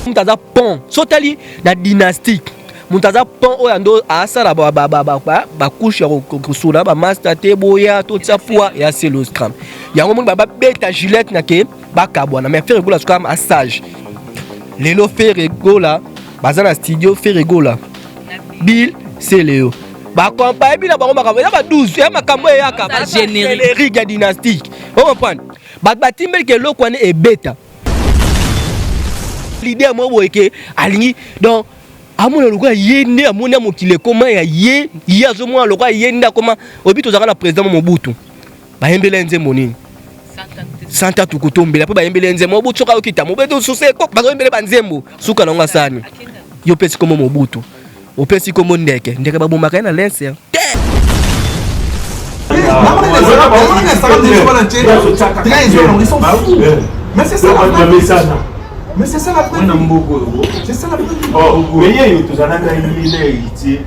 Mutaza pont. Sotali la dynastique. Mutaza pont oyando asala ba couche kusula ba master teboya tout ça poids et assez le scram. Ya ngomon ba beta Gillette nake ba kabwana mais faire gola scram à sage. Lelo faire gola bazana studio faire gola. Bill c'est Léo. Ba compagnie bila ba makambo ya ba 12 ya makambo ya ka ba générique dynastique. On comprend. Ba timbel ke lokwane e beta. L'idée moi boyeke alingi donc amona lokwa yende amona mokile koma ya ye yazo mwa lokwa yende koma obito zaka na président Mobutu bayembele nzembo nini santa tukutombela pe bayembele nzembo Mobutu soka okita mobeto sose ko bayembele banzembo suka na ngasani yo pesi komo Mobutu opesi komo ndeke babomba kana lense mais c'est ça mais c'est ça la preuve. C'est ça la preuve. Oh, mais il y a tout ça là il est ici.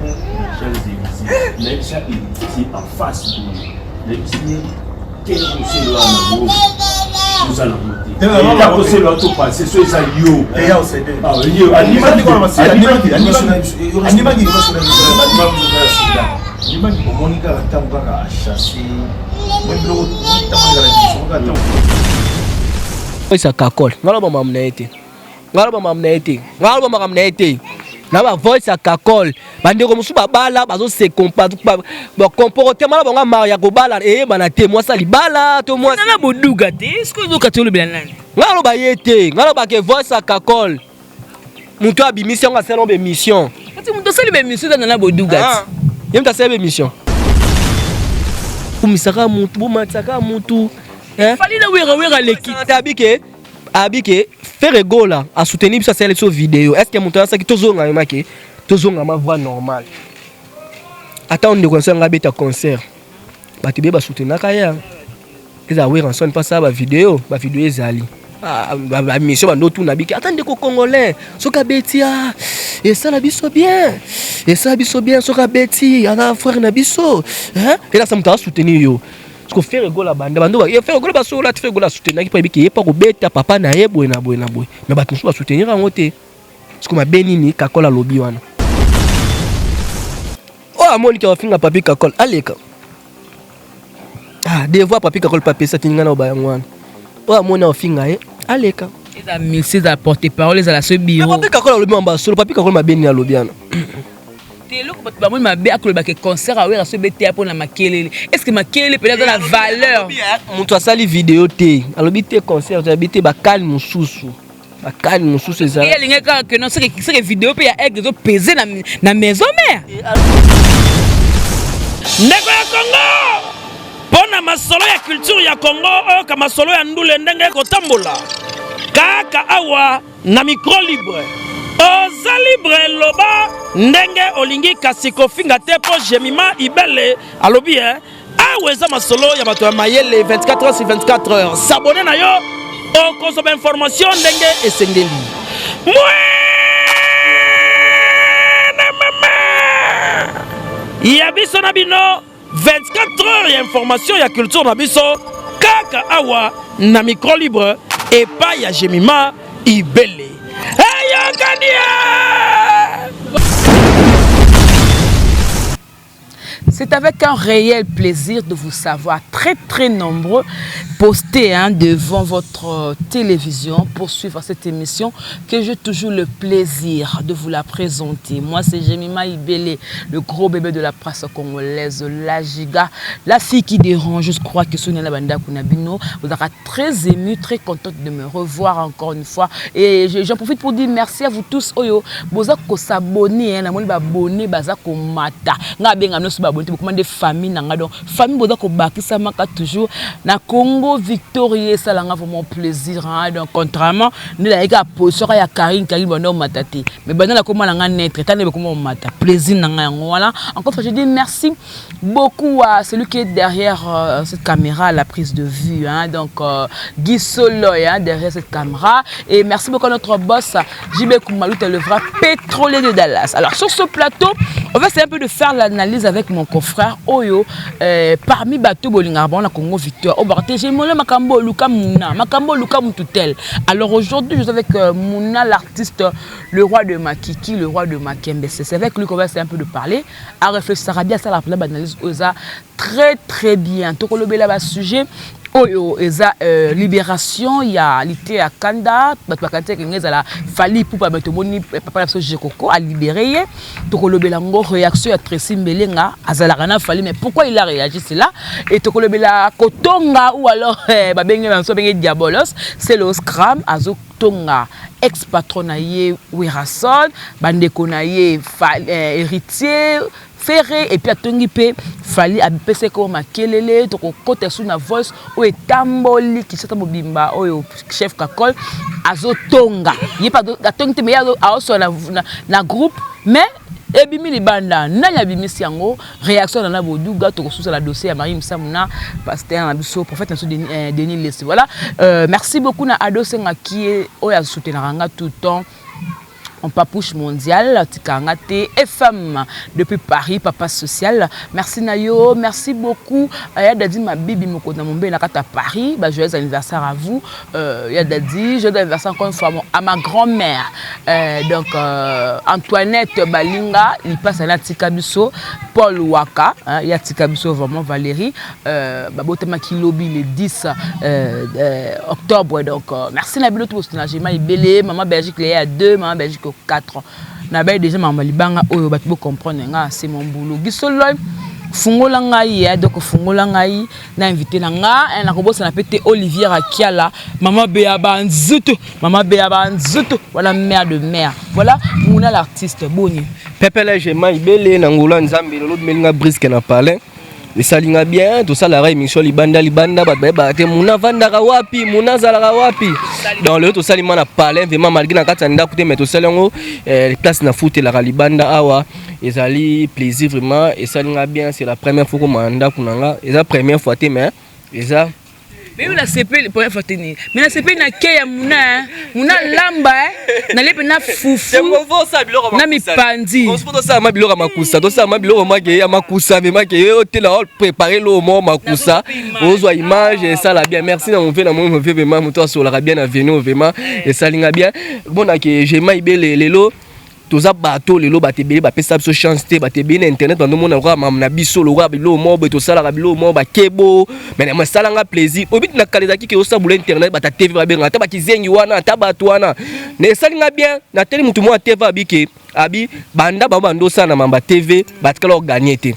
Mais ça ici en face de nous. Ici quel c'est là nous allons monter. Il y a aussi l'autre passé sur ça yo. Et il y a aussi ah yo animal qui commence animal qui Monica Tambaka chasser. Même l'autre ça cacole. Ngalo ba mamna été. Na ba voice à cacole. Bande ko musu ba bala bazo se comporter ba comportement la banga maria ko bala bana te moi ça li bala to moi. Na boduga te. Est-ce que vous katolo bien nan? Ngalo ba yete. Ngalo ba ke voice à cacole. Muto abi mission nga selon be mission. Ati muto sali be mission na boduga. Yem ta sebe mission. Kumisaka mutu, bumatsaka mutu. Fallait wera l'équipe. Abike faire gola à soutenir ça c'est sur vidéo. Est-ce que mon temps ça qui tozonga make tozonga ma voix normale. Attends de concert nga beta concert. Ba tebe ba soutenir kaya. Eza wera son pas ça ba vidéo ezali. Ba mission ba notu na bike. Attendez ko congolais. Soka betia. Et ça la biso bien. Soka beti ana frère na biso. Hein? Et là ça me t'a soutenir yo. Ko faire gola banda bando ya faire gola baso la faire gola soutenir ki pa biki pa ko beta papa na ye boy na boy mais ba tunsu ba soutenir en ote parce ma benini kakola lobi wana oh amoni ki ofinga papi kakol aleka devoir papi kakol papi ça tinga na ba yangwana oh amoni ofinga aleka eza mixer za porter parole eza la ce bureau papi kakol lobi mamba solo papi kakol ma benini lobi wana concert est-ce que makele peut être la valeur monto asali vidéo te alobi te concert habité ba calme mususu ça il y a que non c'est que vidéo peut y a peser na maison mère ndeko ya Congo pona masolo ya culture ya Congo ka masolo ya ndule ndenge ko tambola kaka awa na micro libre oza libre loba ndenge olingi kasi kofinga te po Jemima Ibele alobi aweza masolo ya bato ya mayele 24 heures sur 24 heures s'abonner na yo okozoba information ndenge esengeli ya biso na bino 24 heures ya information ya culture na biso kaka awa na micro libre epa ya Jemima Ibele. C'est avec un réel plaisir de vous savoir très nombreux postés devant votre télévision pour suivre cette émission que j'ai toujours le plaisir de vous la présenter. Moi, c'est Jemima Ibele, le gros bébé de la presse congolaise, la giga, la fille qui dérange. Je crois que Sonia Labanda Kunabino vous aura très ému, très contente de me revoir encore une fois. Et j'en profite pour dire merci à vous tous. Oyo, boza ko s'abonner, na moni ba abonner, baza ko mata. Nga benga no so ba abonner beaucoup de famille nanga donc famille boza ko bakisa maka toujours na Congo victorieux ça langa vraiment plaisir donc contrairement ne la eka position ya Karine bono matati mais bana la comment langa naître tane be comment mata plaisir nanga yango voilà encore je dis merci beaucoup à celui qui est derrière cette caméra à la prise de vue donc Guy Soloy derrière cette caméra et merci beaucoup à notre boss JB Koumalou le vrai pétrolier de Dallas. Alors sur ce plateau On va essayer un peu de faire l'analyse avec mon confrère Oyo. Parmi Bateau Bolingarbon, la Congo Victoire, au Barté, j'ai mon Makambo Luka Mouna, Makambo Luka Moututel. Alors aujourd'hui, je suis avec Mouna, l'artiste, le roi de Makiki, le roi de Makembe. C'est avec lui qu'on va essayer un peu de parler. À réfléchir à bien ça, la analyse Oza très très bien. Tout le bel sujet. Oyo eza libération ya lité à Kanda bato bakante ke ngeza la fali pour bato moni papa la so Jekoko a libéré tokolobela ngo réaction ya Tracy Mbelenga azalaka na fali mais pourquoi il a réagi c'est là et tokolobela Kotonga ou alors babenge banso benge Diabolos c'est le scram azo Tonga ex-patron na ye Wirason bandeko na ye héritier Ferré et puis à Tongipe fallait abipese ko makelele to ko kote sous na voice o etamboli ki sata mobimba o chef kakol azo tonga yi pa ga tongite me ya so na groupe mais ebimi libanda nanya bimisi yango réaction na boduga to ko sous la dossier ya Marie Msamuna pasteur na biso prophète na Denis Lesi voilà merci beaucoup na adosenga qui o ya soutenir nga tout le temps. On papouche mondial, Tikangate et femme depuis Paris, papa social. Merci Nayo, merci beaucoup. Yadadi ma bibi moko na mombe nakata Paris. Joyeux anniversaire à vous. Yadadi, joyeux anniversaire encore une fois à ma grand-mère. Donc Antoinette Balinga, il passe à la Tikabiso, Paul Waka, il y a Tikabiso vraiment Valérie. Babotema Kilobi le 10 octobre. Donc merci Nabilo tout le monde. Maman Belgique il y a 2, maman Belgique 4 ans. Nabe déjà maman libanga oyo batu comprendre nga c'est mon boulot. Gisolo fungola ngai donc fungola ngai na invité na nga na kobosa na pété Olivier Akiala maman Béa Banzutu voilà mère de mère voilà Mouna l'artiste boni Pepele Jema ibele na ngula nzambe l'autre melinga brisque na palais. Et ça linga bien, tout ça la émission libanda te Mouna vandaka wapi, Mouna zalaka wapi. Dans le tout ça li mana parler vraiment malgré na katanda côté mais tout ça longo les places na foot la libanda awa ezali plaisir vraiment et ça linga bien c'est la première fois que manda kunanga et la première fois mais et ça mais la CP pour fois tenir mais la CP na ke ya Mouna lamba na lepe na fufu na mi pandi on se peut ça ma biloko makusa to ça ma biloko mage ya makusa mais mage te la préparer le mot makusa ozwa image et ça la bien merci na mon fait na mon fait vraiment toi sur la bien avenue vraiment et ça linga bien bon na que j'ai maibele lelo toza bato lelo batebele ba pesa biso chance te batebele internet bando mona kwa mamna biso lo rabi lo mo beto sala rabi lo mo ba kebo mais na sala nga plaisir obit na kaleza ki ke osabula internet bata TV ba benga ta ba kizengi wana ta bato wana ne salinga bien na tele mutu mo TV abike abi banda ba bando sana mamba TV batkala gagner te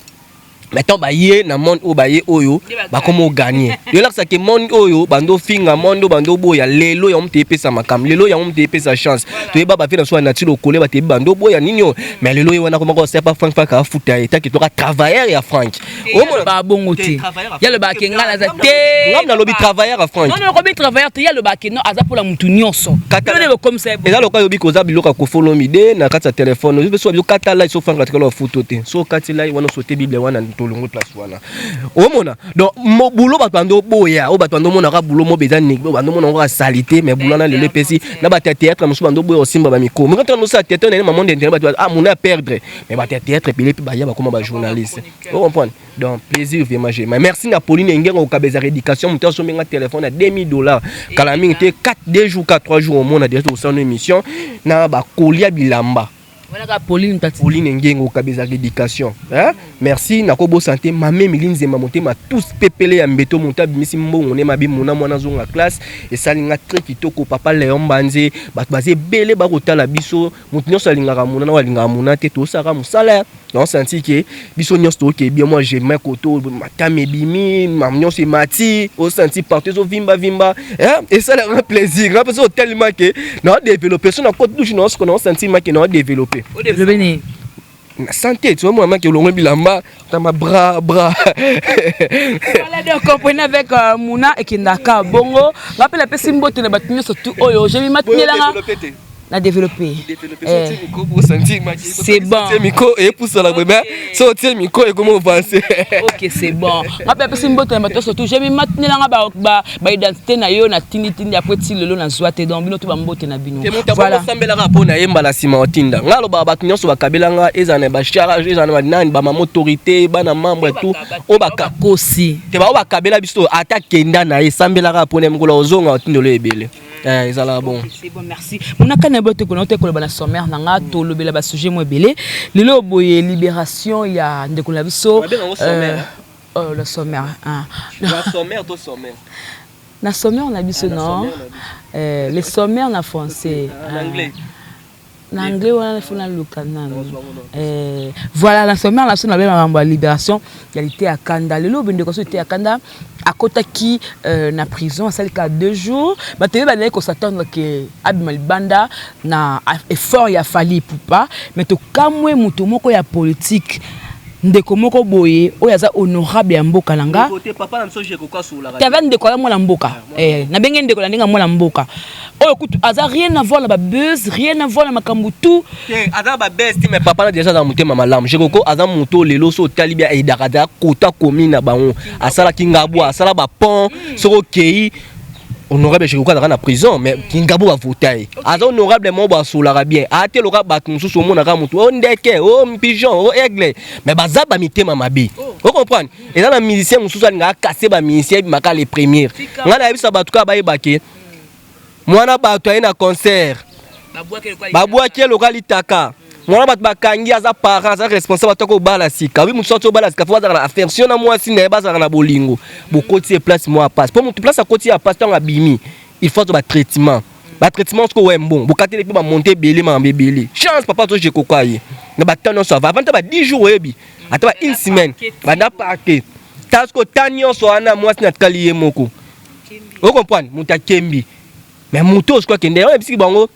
maintenant ba yé na monde o ba yé oyo ba comment gagner yo la ça que monde oyo bando finga monde bando boya lelo ya mte pesa makam lelo ya mte pesa chance to yeba ba fait na so nature o coller ba te bando boya ninyo mais lelo yo wana comment c'est pas Frank ka futa eta ki to ka travailleur ya Frank o mo ba bongo te ya le ba ke ngala za te ngam na lobi travailleur ya Frank non ko bi travailleur te ya le ba ke no aza pour la mutu nyonso katale comme ça et là le ka yobi ko za biloka ko follow mi de na kata téléphone je so katala so Frank ka lo photo te so katila wana so te bible wana longo place wana o mona donc mo boulot batando boya o batando mona ka boulot mo beza nik bando mona ko salité mais boulot na le pesi na ba théâtre mo bando boya osimba ba miko mo quand no sa théâtre na maman d'internet ba ah mona perdre mais ba théâtre puis ba ya ba comme ba journaliste vous comprenez donc plaisir vraiment j'ai mais merci na Pauline Ngengo au kabeza éducation mo so menga téléphone à $2000 kalami te 2 jours 3 jours au monde déjà au son émission na ba kolia bilamba. Voilà Pauline Ngengo kabeza éducation hein merci nakobo santé mame milinze mamonté ma tous pepele ya mbeto monta bimisi mbongo ne mabi mona mwana zonga classe et salinga très kitoko papa Léon Banze bat basé belé ba kotala biso mutinyo salinga mona na walinga mona te to saka musala non senti que biso nyonso ke bien moi j'ai mes koto matame bimi mamnyo c'est mati au senti partout au vimba hein et ça le plaisir parce que tellement que non développer son côté toujours non ce qu'on senti que non développer na santé tu vois moi que longo bilamba ta ma bras voilà donc comprenez avec Mouna et Kindaka bongo rappelle la pesi mbote na batunyo surtout oyo j'ai mis matine là na développer. C'est bon. Et pour ça, sortir micro et comment avancer. Ok, c'est bon. Ma papa, c'est une bonne temps. Surtout, j'ai mis maintenant la identité na yo na tini après ti lelo na zoate donc bino to ba mbote na bino. Voilà. Sambela rapport na yemba la sima otinda. Ngalo ba bakinyo so bakabela nga ezana ba charage ezana ba nani ba autorité ba na membre tout o baka kosi. Te ba o bakabela biso attaque nda na sambela rapport na mkola ozonga otindolo ebele. Ezala bon. C'est bon, merci. Mon akana bote ko note ko ba na sommaire na nga to lobela ba sujet mo ebele. Lelo boye libération ya ndeko na biso. Le sommaire. La sommaire to sommaire. Na sommaire on a biso non. Les sommaires na français. En anglais. En anglais on a fait na lukana. Voilà la sommaire la sonne la libération. Il y a été à Kanda. Le lobe ndeko so était à Kanda. À Kotaki na prison, ça le cas 2 jours. Bah tu vas qu'on s'attendre que Abimal Banda na effort ya fali pour pas. Mais to kamwe muto moko ya politique. Ndeko moko boye oyo aza honorable ya mboka nanga papa na msoje ko kasula tava ndeko ya mwana mboka na benge ndeko na ndinga mwana mboka oyo kutu aza rien à voir na ba buzz rien à voir na makambu tout aza ba best mais papa na déjà dans mutema malamu jekoko aza muto lelo so talibia e dakada kota komina bango asala kingabu asala ba pont soko kei honorable chez quoi dans la prison mais kingabo va voter aza honorable mo ba solara bien ate loka ba mususu mo na ka mutu o ndeke o pigeon o aigle mais baza ba mitema mabe vous comprenez et dans la musicien mususu nga casser ba musicien maka les premières ngana yebisa batuka ba yebake mwana bato na concert babwa ke local itaka mwana bato bakangi aza parent aza responsable to ko bala sika oui muso to bala sika faut dans la affection na moi si ne baza na bolingo bokoti place moi passe pour mutu place à côté à passe dans bimi il faut ba traitement ce ko ouais bon bokati les ba monter belé ma bébélé chance papa to je kokaye na ba tano ça va avant ba 10 jours ebi ata ba une semaine ba na parquet tasko tanyo so ana moi na tkaliye moko vous comprenez muta kembi mais muto je crois que ndé on bisi bango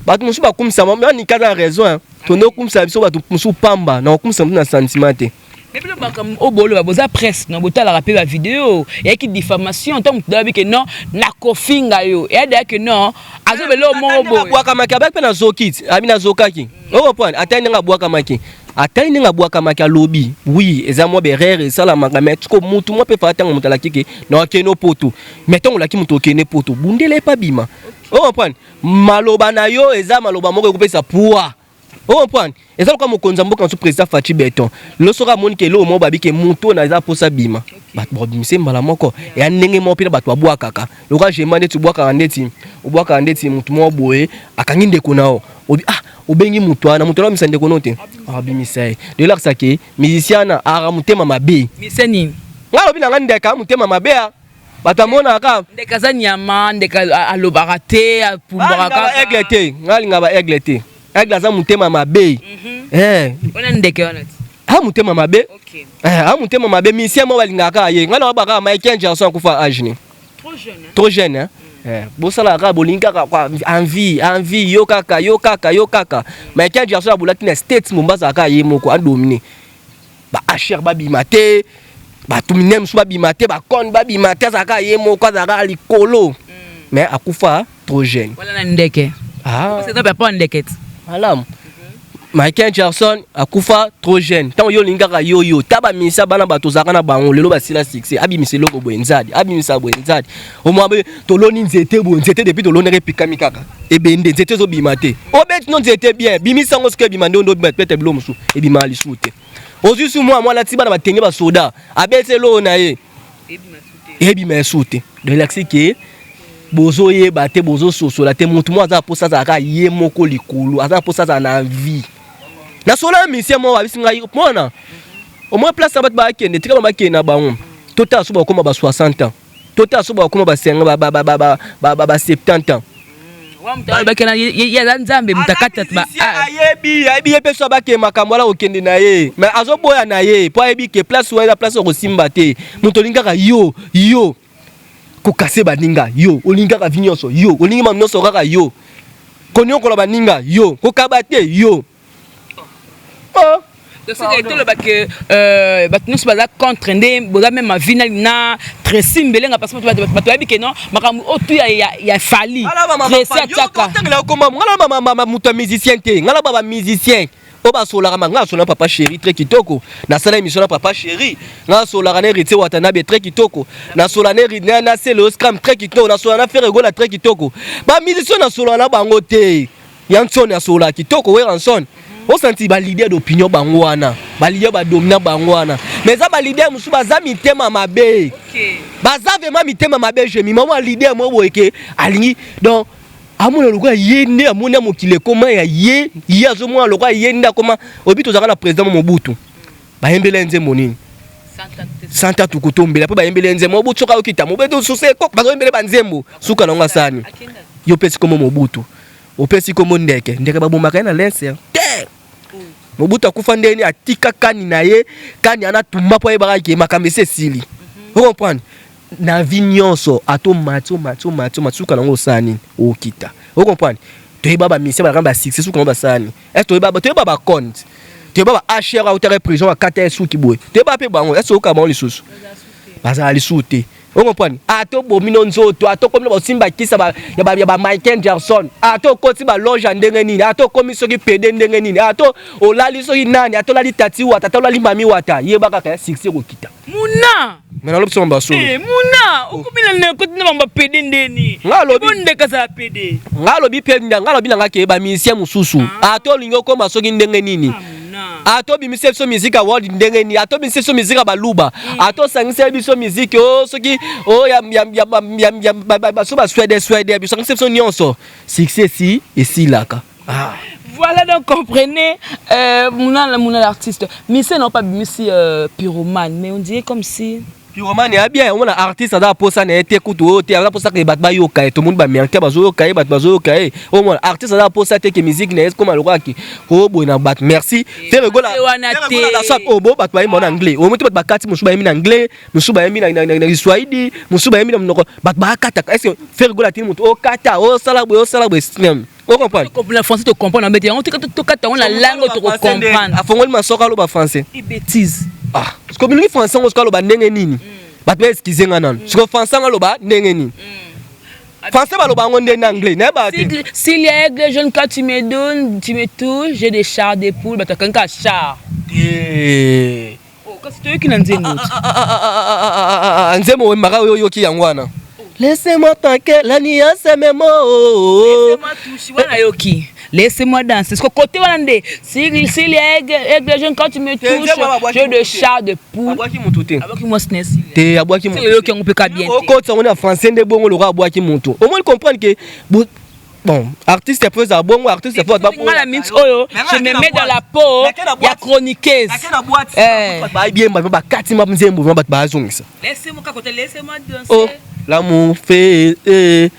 ba musu ba kumisa mais on ni kada raison tono kumisa biso ba musu pamba na kumisa na sentiment te mais le bakam o bolo ba boza presse na bota la rappeler la vidéo et qui diffamation tant que que non na kofinga yo et d'ailleurs que non azo belo mo bo bwa kama ka ba pe na zokit abi na zokaki o comprendre atani nga bwa kama ki atani nga bwa kama ka lobby oui eza mo berere sala magame ko mutu mo pe fatanga mutala kike na keno poto mettons la ki mutu kene poto bundele pa bima o comprendre maloba na yo eza maloba moko ko pesa poa o comprendre eza ko mo konza mboka sous président Fachi Beton lo soka moni ke lo mo babi ke mutu na eza posa bima bat bo bimise mbala moko ya ndenge mo pe bato abwa kaka lo ka jema ndeti bwaka ndeti obwaka ndeti mutu mo boye akangi ndeko nao obi obengi mutu ana mutu na misande ko note bimise de la sake musicien ara mutema mabe miseni ngalo bina ngande ka mutema mabe batamona ka ndeka za nyama ndeka alobarate apumbaka eglete ngali ngaba eglete aigle za mutema mabe ona ndeke ona mutema mabe OK mutema mabe musicien mo balingaka ye ngala baka Michael Jackson kufa âge ni trop jeune bosala ka bolinga ka envie yo kaka Michael Jackson abulaki na States Mombasa ka ye moko adomine ba asher babimate ba tuminem so babimate ba kon babimate zaka ye moko zaka likolo mais akufa trop jeune wala na ndeke c'est pas ndeke alam Michael Jackson akufa trop jeune tant yo lingaka yo taba misa bana bato zaka na bango lelo basila succès abimisa loko boenzadi abimisa boenzadi o mwabe toloni nzete depuis toloni repikami kaka ebende nzete zo bimate obet non nzete bien bimisa ngo ske bimande ndo bimate pete bilo musu ebima lisute ozusu moi la tiba na batenge ba soda abetse lo na ye ebima sute de l'axike bozo ye bate bozo soso la te mutu mo aza posa zaka ye moko likulu aza posa za na vie na sola mission mo abisinga mona au moins place abat ba kende tika ba kende na bango tota so ba koma ba 60 ans tota so ba koma ba 50 ba 70 ans ba kana ya nzambe mutakata ba ayebi peso ba ke makambo la okende na ye mais azoboya na ye po ayebi ke place wa la place ko simba te muto lingaka yo ko kase baninga yo olinga ka vinyoso yo olinga mamnoso kaka yo konyo ko la baninga yo ko kabate yo Donc c'est que nous sommes contre même ma vie na très simple parce que tu as dit que non makamu otu ya fali très ataka ngala koma ngala muta musicien te ngala baba musicien oba solara ngala sona papa chéri très kitoko na sala émission na papa chéri ngala solara ne rite watanabe très kitoko na solana rina na c'est le scram très kitoko na solana faire gola très kitoko ba musicien na solana bango te yanson na sola kitoko we ranson. On senti ba leader d'opinion bangwana, ba leader ba dominant bangwana. Mais ça ba leader musu baza mitema mabe. OK. Baza vraiment mitema mabe je mi maman leader mo boyeke alingi donc amuna lokwa yende amuna mokile comment ya ye yazo mo lokwa yende comment obito zaka na président Mobutu. Ba yembele nzembo nini? Santa tukutombela pe ba yembele nzembo Mobutu soka okita mobeto sose ko ba yembele banzembo suka na ngasani. Yo pesi comme Mobutu. Opesi comme ndeke ba bomaka na lense. Mobutu akufa ndeni atika kani na ye kani anatumba po yebaka ke makambe sesili. Vous comprenez? Na vinyonso ato matsuka nango sani okita. Vous comprenez? Toyeba ba mission ba succès suka ba sani. Est toyeba ba compte. Toyeba ba HR auteur prison a 4 suki boy. Toyeba pe bango est oka ba lisusu. Baza ali sute. Vous comprenez? Ato bomino nzoto ato comme le simba kisa ba ya ba Michael Jackson ato koti ba loge ndenge nini ato komi soki pede ndenge nini ato olali soki nani ato lali tati wata ato lali mami wata yeba kaka succès ko kita muna mena lopso mba so muna okumila ne koti na mba pede ndeni bonde kasa pede ngalo bi pede ngalo bi nanga ke ba musicien mususu ato lingo koma soki ndenge nini ato bimise so musique award ndenge ni ato bimise so musique baluba ato sangise biso musique o soki o ya so ba Suède biso sangise so nyonso succès si et si laka voilà donc comprenez mon artiste mais c'est non pas bimisi pyromane mais on dirait comme si pyromane ya bien on a artiste da posa na été kutu te ala posa ke bat ba yoka to monde ba merke ba zo yoka bat ba zo yoka o mo artiste da posa te ke musique na est comme alokaki ko bo na bat merci faire gola la sap o bo bat ba en anglais o mo te bat ba kati musu ba en anglais musu ba en na Swahili musu ba en na bat ba kata est-ce que faire gola ti mutu o kata o sala bo slam. On comprend. Le français te comprend en métier. On te on la langue te comprendre. A fongol ma soka lo ba français. Et bêtise. Ah, parce que le français on se lo ba ndenge nini. Ba pe excuser ngana. Parce que français lo ba ndenge nini. Français ba lo ba ngonde en anglais, ne ba. S'il y a des jeunes quand tu me donnes, tu me touches, j'ai des chars des poules, bah tu as qu'un char. Oh, quand c'est toi qui n'en dis pas. Nzemo we mara yo ki yangwana. Laissez-moi tranquille, la nuance c'est mes mots. Laissez-moi toucher, voilà yoki. Laissez-moi danser. Parce que côté Wande, s'il y a des gens quand tu me touches, j'ai de char de poule. Aboaki mutu te. Aboaki mo sness. Te aboaki mutu. C'est yoki on peut ka bien. Au côté on est français de bon le aboaki mutu. Au moins comprendre que bon, artiste est plus à bon, artiste est pas bon. Je me mets dans la peau, il y a chroniqueuse. Bien, ba kati ma nzembo ba zongisa. Laissez-moi côté, laissez-moi danser. Oh, l'amour fait te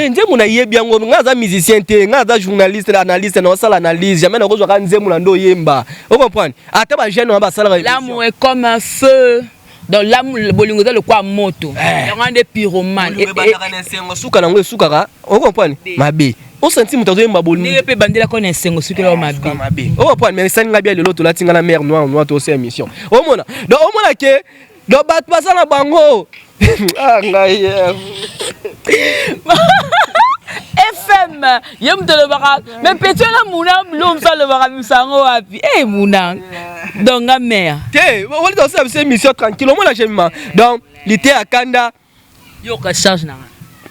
nzembo na yebi yango nga za musicien te nga za journaliste analyste na sala analyse jamais na kozwa ka nzembo na ndo yemba. Vous comprenez? Ata ba jeune ba sala. L'amour est comme un feu. Dans l'amour le bolingo le quoi moto. Il y a des pyromanes. Suka na ngo suka. Vous comprenez? Mabe. On senti mutazo yemba bolingo. Ne peut bandela connaître ngo suka la mabe. Vous comprenez? Mais ça nga bien le lot la tinga la mer noire to c'est émission. Au mona. Donc au mona ke do bat pasa na bango. Ah ngai. FM, yem de le barak. Mais petit la mouna, l'homme ça le barak misango api. Eh mouna. Donc la mère. Té, on est dans cette émission tranquille. Moi là j'aime. Donc, l'été à Kanda. Yo ka charge na.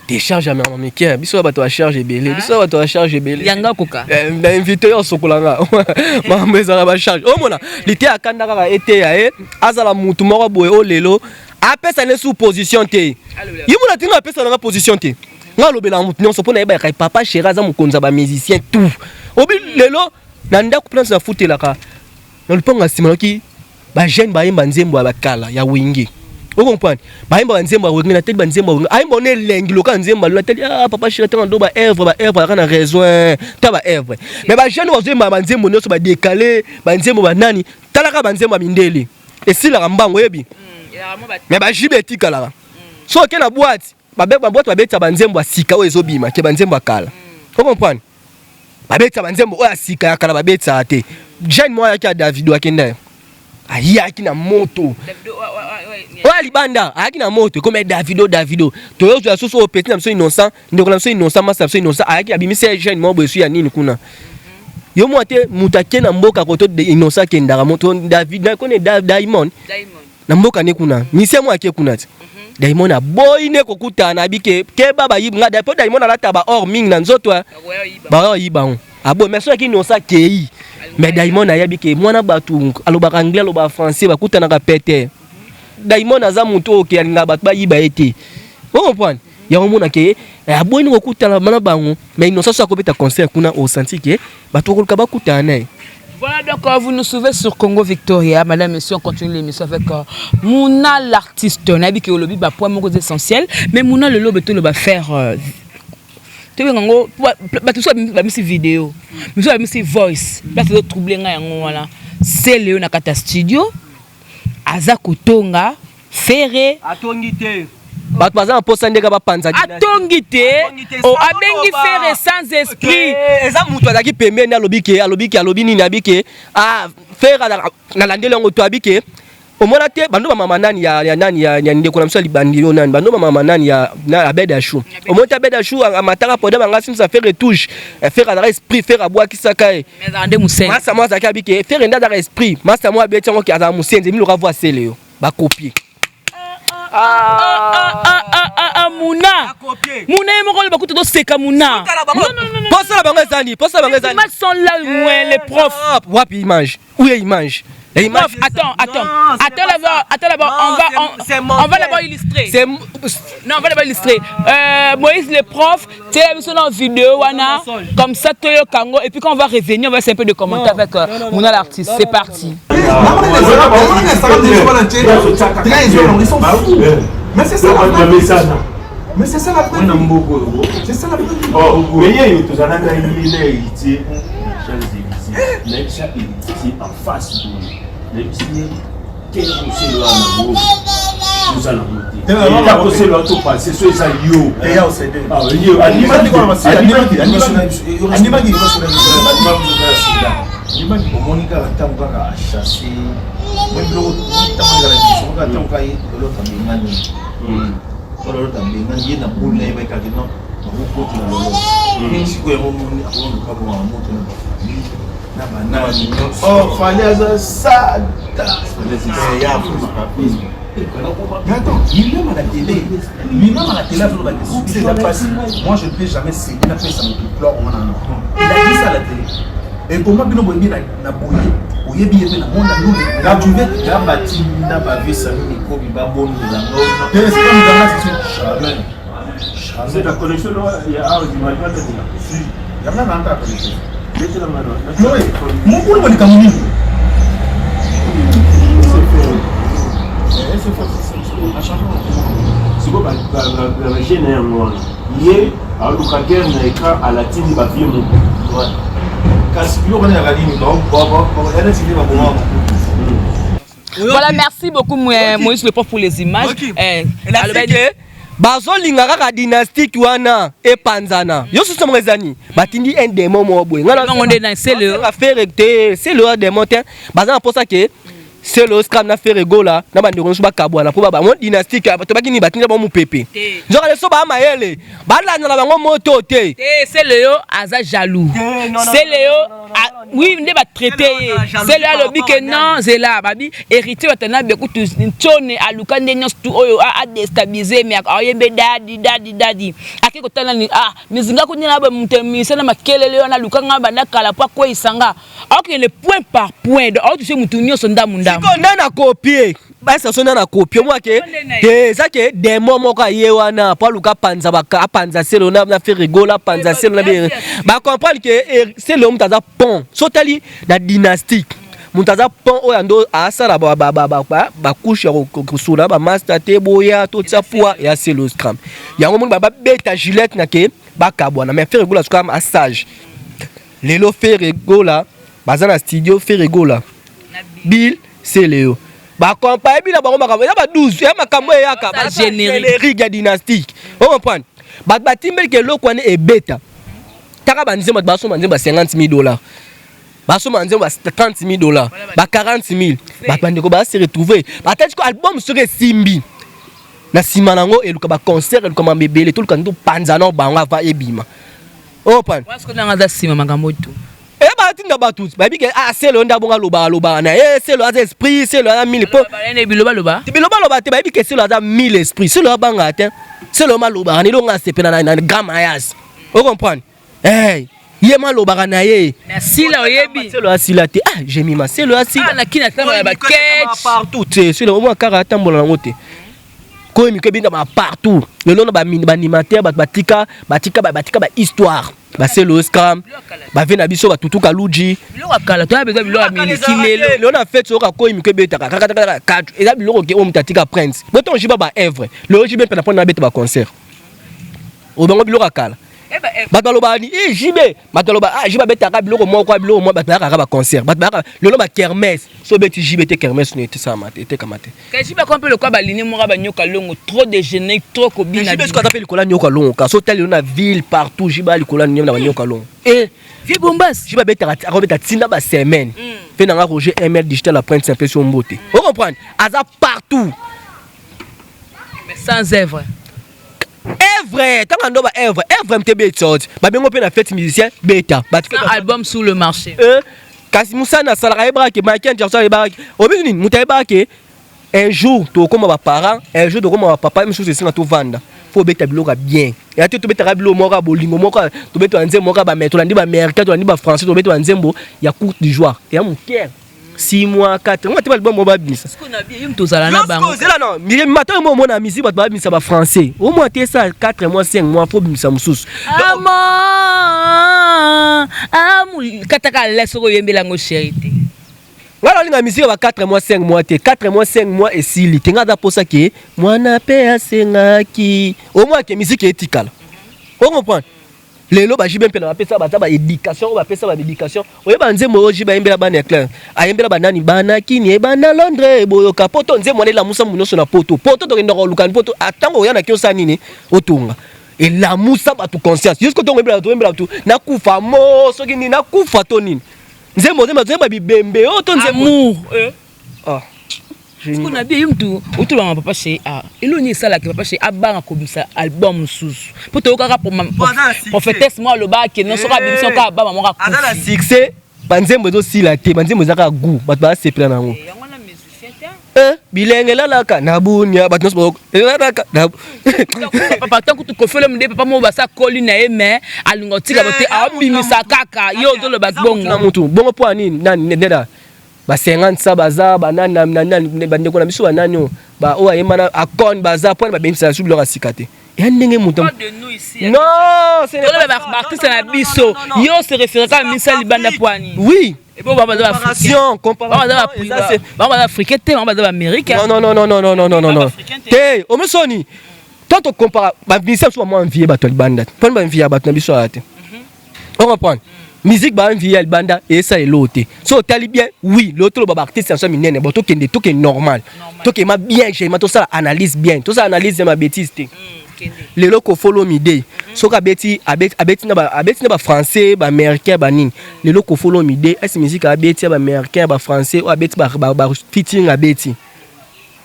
Décharge à maman Mickey. Biso ba to charge belé. Biso ba to charge belé. Yanga koka. Na invité au sokolanga. Maman za ba charge. Oh mona, l'été à Kanda ka été ya azala mutu moko boye o lelo. Apesa ne sous position té. Yimo na tinga apesa na position té. Nga lobela mutu nyonso pona yeba ka papa Sheraza mukonza ba musicien tout. Obi lelo na ndako place na futela ka. Na luponga simoloki ba jeune ba yemba nzembo ba kala ya wingi. Vous comprenez? Ba yemba nzembo wingi na teli ba nzembo wingi. Ayemba ne lengi loka nzembo la teli papa Sheraza ndo ba œuvre kana raison ta ba œuvre. Mais ba jeune wa zemba ba nzembo nyonso ba décaler ba nzembo ba nani talaka ba nzembo mindele. Et si la mbango yebi. Mais ba jibeti kala. So ke na boîte ba boîte ba beta ba nzembo sika o ezobima ke ba nzembo kala. Vous comprenez? Ba beta ba nzembo o sika kala ba beta te. jeune moi yaki Davido akenda ayaki na moto oya libanda ayaki na moto comme Davido toyo tu asoso au petit na so innocent ndeko na so innocent masa so innocent ayaki abimisi jeune moi boyesu ya nini kuna yo mo te mutake na mboka koto de innocent kendara moto David na kone Diamond na mboka ne kuna mise mo ake kuna ti Diamond a boy ne kokutana abike ke baba yibnga da po Diamond alata ba or ming na nzoto ba yiba on abo mais so ki innocent kei mais Diamond ayabike mwana batu alobaka anglais aloba français bakutana ka pete Diamond aza muto ke alinga batu ba yiba ete on comprend ya omona ke abo ni kokutana bana bango mais innocent so akobeta concert kuna au senti ke batu koluka bakutana. Voilà, donc vous nous suivez sur Congo Victoria. Madame, monsieur, on continue l'émission avec Mouna l'artiste. On a dit que le lobby va point mon essentiel, mais Mouna le lobby va faire. Tu vois, tout ça, va mettre vidéo, monsieur va mettre voice. Là, c'est troublé voilà. C'est Léon Nakata Studio, Azakutonga, Ferré. Atongite. Bat bazan posa ndeka ba panza atongite o abengi Ferré sans esprit eza mutu azaki pembeni alobi nini abike Ferré na landelo ngo to abike omona te bando mama nani ya nani ya ndeko na mso libandi yo nani bando mama nani ya na Beda Chou omota Beda Chou amataka poda banga simsa Ferré touche Ferré dans esprit Ferré abwa kisaka e mais ande musenzi masa moi azaki abike Ferré nda dans esprit masa moi abeti ngo ki aza musenzi mi lo ka voir seleo ba copier Mouna Mouna moko ba kuto do seka Mouna non posa la bango ezani les images sont là les profs wapi image où est image Prof, attends d'abord, on va d'abord illustrer. Non, on va d'abord illustrer. Moïse le prof, tu as vu son vidéo, Wana, comme ça, Toyo Kango, et puis quand on va revenir, on va faire un peu de commentaires avec Mouna l'artiste. C'est parti. Mais c'est ça la message. Mais c'est ça la preuve. C'est ça la preuve. Oh, mais il y a eu tout ça dans l'île ici. Mais ça ici en face de nous. Les petits quel c'est là nous allons monter. Et là c'est là tout passer sur ça yo. Et là c'est deux. Ah yo, animal qui va passer. Animal qui Monica atanga chasser. Moi bloc atanga la mission ka atanga yi l'autre ngani. L'autre ngani na boule na ka kino. Ko tu na lolo. Si ko yo mo ka bo moto na oh fallait ça. Mais attends, lui-même à la télé, moi je ne peux jamais céder, il a fait ça me pleure, il a dit ça à la télé. Et pour moi, quand tu veux bâtir na vie ça micro bi ba bon jamais. C'est la connexion il y a du mal pas de si il y a même encore connexion. Mon boulot est comme nous. C'est quoi la chaîne est en noir. Hier, à l'occasion de l'écran à la télé, va vivre mon ouais. Voilà, merci beaucoup Moïse le prof pour les images. Bazo lingaka ka dynastique wana e panzana. Yo soso mrezani. Batindi un démon mo boy. Ngana ngonde na c'est le affaire c'est le démon ten. Baza pour ça que c'est le scam na Ferré Gola na bande ko ba kabwana po ba mon dynastique to bakini batinga ba mu pepe. Nzoka le so ba mayele. Ba la na bango moto te. C'est le yo aza jaloux. C'est le yo oui ne ba traiter. C'est le lobby que non, c'est là babi héritier batana beku tu ntone aluka ndenyo stu oyo a déstabiliser mais ayebe dadi. Akiko tala ni mizinga ko nyina ba mutemisa na makelele yo na luka ngaba na kala pa ko isanga. OK le point par point. Donc tu sais mutunyo sonda munda. Ko nana copier ba ça sonna na copier moi que ça que des moments ka yewana pa luka panza baka panza selo na Ferré Gola panza selo na ba comprendre que c'est le mutaza pont sotali la dynastique mutaza pont oyando asala ba couche ko sula ba master te boya to tsafua ya selo scram yango mo ba beta Gillette na ke ba kabwana mais Ferré Gola scram à sage lelo Ferré Gola bazana studio Ferré Gola Bill c'est Léo. Ba compagnie bi na bango makambo ya ba 12 ya makambo ya ka ba générique ya dynastique. On comprend. Ba timbel ke lokwane e beta. Taka banze ba so banze ba $50,000. basoma nzembo ba 30 000 dollars ba 40 000 ba bandeko ba se retrouver peut-être que album serait simbi na sima nango eluka ba concert eluka mabebele tout le panza no bango va ebima open parce que nanga sima makambo tu e ba tinda ba tout ba bike c'est le nda bonga loba na c'est le esprit c'est le 1000 po biloba te ba bike c'est le 1000 esprit c'est le banga te c'est le maloba ni longa se pena na gamayas o comprendre Yema lo baranaye. Merci la oyebi. C'est le asila te. Ah, j'ai mis ma c'est le asila. Ah, na kina tamba ba catch partout. C'est le au moins karata mbola ngote. Ko mi ke binda ba partout. Le long ba animateur ba batika ba histoire. Ba c'est le scam. Ba vena biso ba tutuka luji. Biloko kala to besoin biloko mini kilelo. Le on a fait so ka ko mi ke beta ka 4 et là biloko ke o mtatika prince. Boton jiba ba Evre. Le jibe pe na pona beta ba concert. O bango biloko kala. Bataloba ni jibe bataloba jiba betaka biloko moko biloko mo bataka ba concert bataka lelo ba kermesse so beti jibe te kermesse ne te sama te kamate ka jibe ko pe le kwa ba ligne mo ba nyoka longo trop déjeuner trop ko bina jibe ko tapeli kola nyoka longo ka so tel na ville partout jiba likola nyoka na nyoka longo vie bombas jiba betaka akobeta tinda ba semaine fe na Roger ML digital la prendre impression mbote on comprendre aza partout mais sans œuvre Evre, tant qu'on doit Evre MTB sorti. Ba bengo pe na fête musicien beta. Un album sur le marché. Kasi Moussa na salarié braque, Michael Jackson et braque. Obini mutai braque. Un jour to comme ba parents, un jour to comme ba papa, même chose c'est na to vendre. Faut beta biloka bien. Et ati to beta bilo moko bolingo moko, to beta nzembo moko ba metro ndi ba américain, to ndi ba français, to beta nzembo ya courte du joie. Et mon cœur 6 mois 4 mois tu vas le bon moment bisa ce qu'on a bien to zala na bango là non mais matin moi mon musique ba bisa ba français au moins tu ça 4 mois 5 mois faut bisa mususu kataka laisse ko yembela ngo charité ngala linga musique ba 4 mois 5 mois te 4 mois 5 mois et sili tenga da posa ke mwana pe asengaki au moins que musique éthique on comprend lelo ba jibe mpela bapesa baza ba éducation ba pesa ba éducation oyeba nzembo oji ba yembela bana clair ayembela banani bana kini e bana Londres boyoka poto nzembo ne la musa munoso na poto to ndoko lukan poto atango yana kiosa nini otunga et la musa ba tu conscience jusqu'au to yembela tu na kufa mo soki ni na kufa to nini nzembo ba bibembe o to nzembo ce qu'on a bien mtu autour de papa chez eloni sala que papa chez abanga komisa album sous pour te okaka prophétesse moi le ba ke non sera bimso ka ba maman ka azala succès banzembo zo sila te banzembo zaka goût bat ba se plana ngo bilenge la ka nabunya bat no la ka papa tant que tu kofele mde papa mo ba sa koli na eme alingo tika bote abimisa kaka yo zo le ba bongo na mutu bongo po nini nani ndeda ba 50 sa baza banana bandeko na biso banani ba o ayemana akon baza point ba bimisa sur leur asikate ya ndenge mutu non c'est pas artiste na biso yo se référent à misa libanda poani oui et bon baba za comparaison baba africain te baba za américain non te o mesoni toto compara ba misa so mo envier ba to libanda point ba envier ba to na biso ate on comprend musique ba envie albanda et ça est l'autre so tali bien oui l'autre le baba artiste en somme nene boto kende to ke normal to ke ma bien j'ai ma to ça analyse bien to ça analyse ma bêtise te les locaux follow me day so ka beti abeti na ba français ba américain ba nini les locaux follow me day est musique abeti ba américain ba français ou abeti ba featuring abeti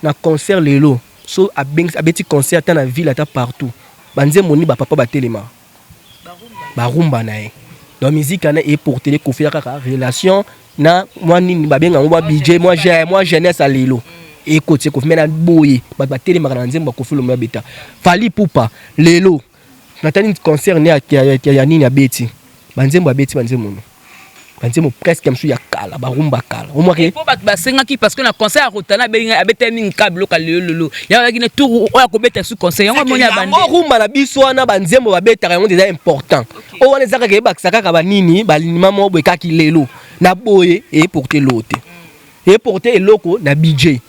na concert lelo so abeti concert na ville ata partout banze moni ba papa ba telema ba rumba na e la musique est pour télé confier la relation na moi ni babenga moi budget moi jeunesse à lelo et côté ko mena boye ba télé makana nzemba ko filo beta fali poupa lelo natani concert ne ya nini ya beti banzembo beti banzemo presque comme ya kala ba rumba kala au moins que ba senga ki parce que na concert rotana benga abeta min kablo ka lelo ya ba kine tour o ya ko beta su concert yango monya bande rumba na biso wana banzembo ba beta yango déjà important o wana zaka ke ba saka ka ba nini ba linima mo boye ka ki lelo na boye et porter l'autre et porter loko na budget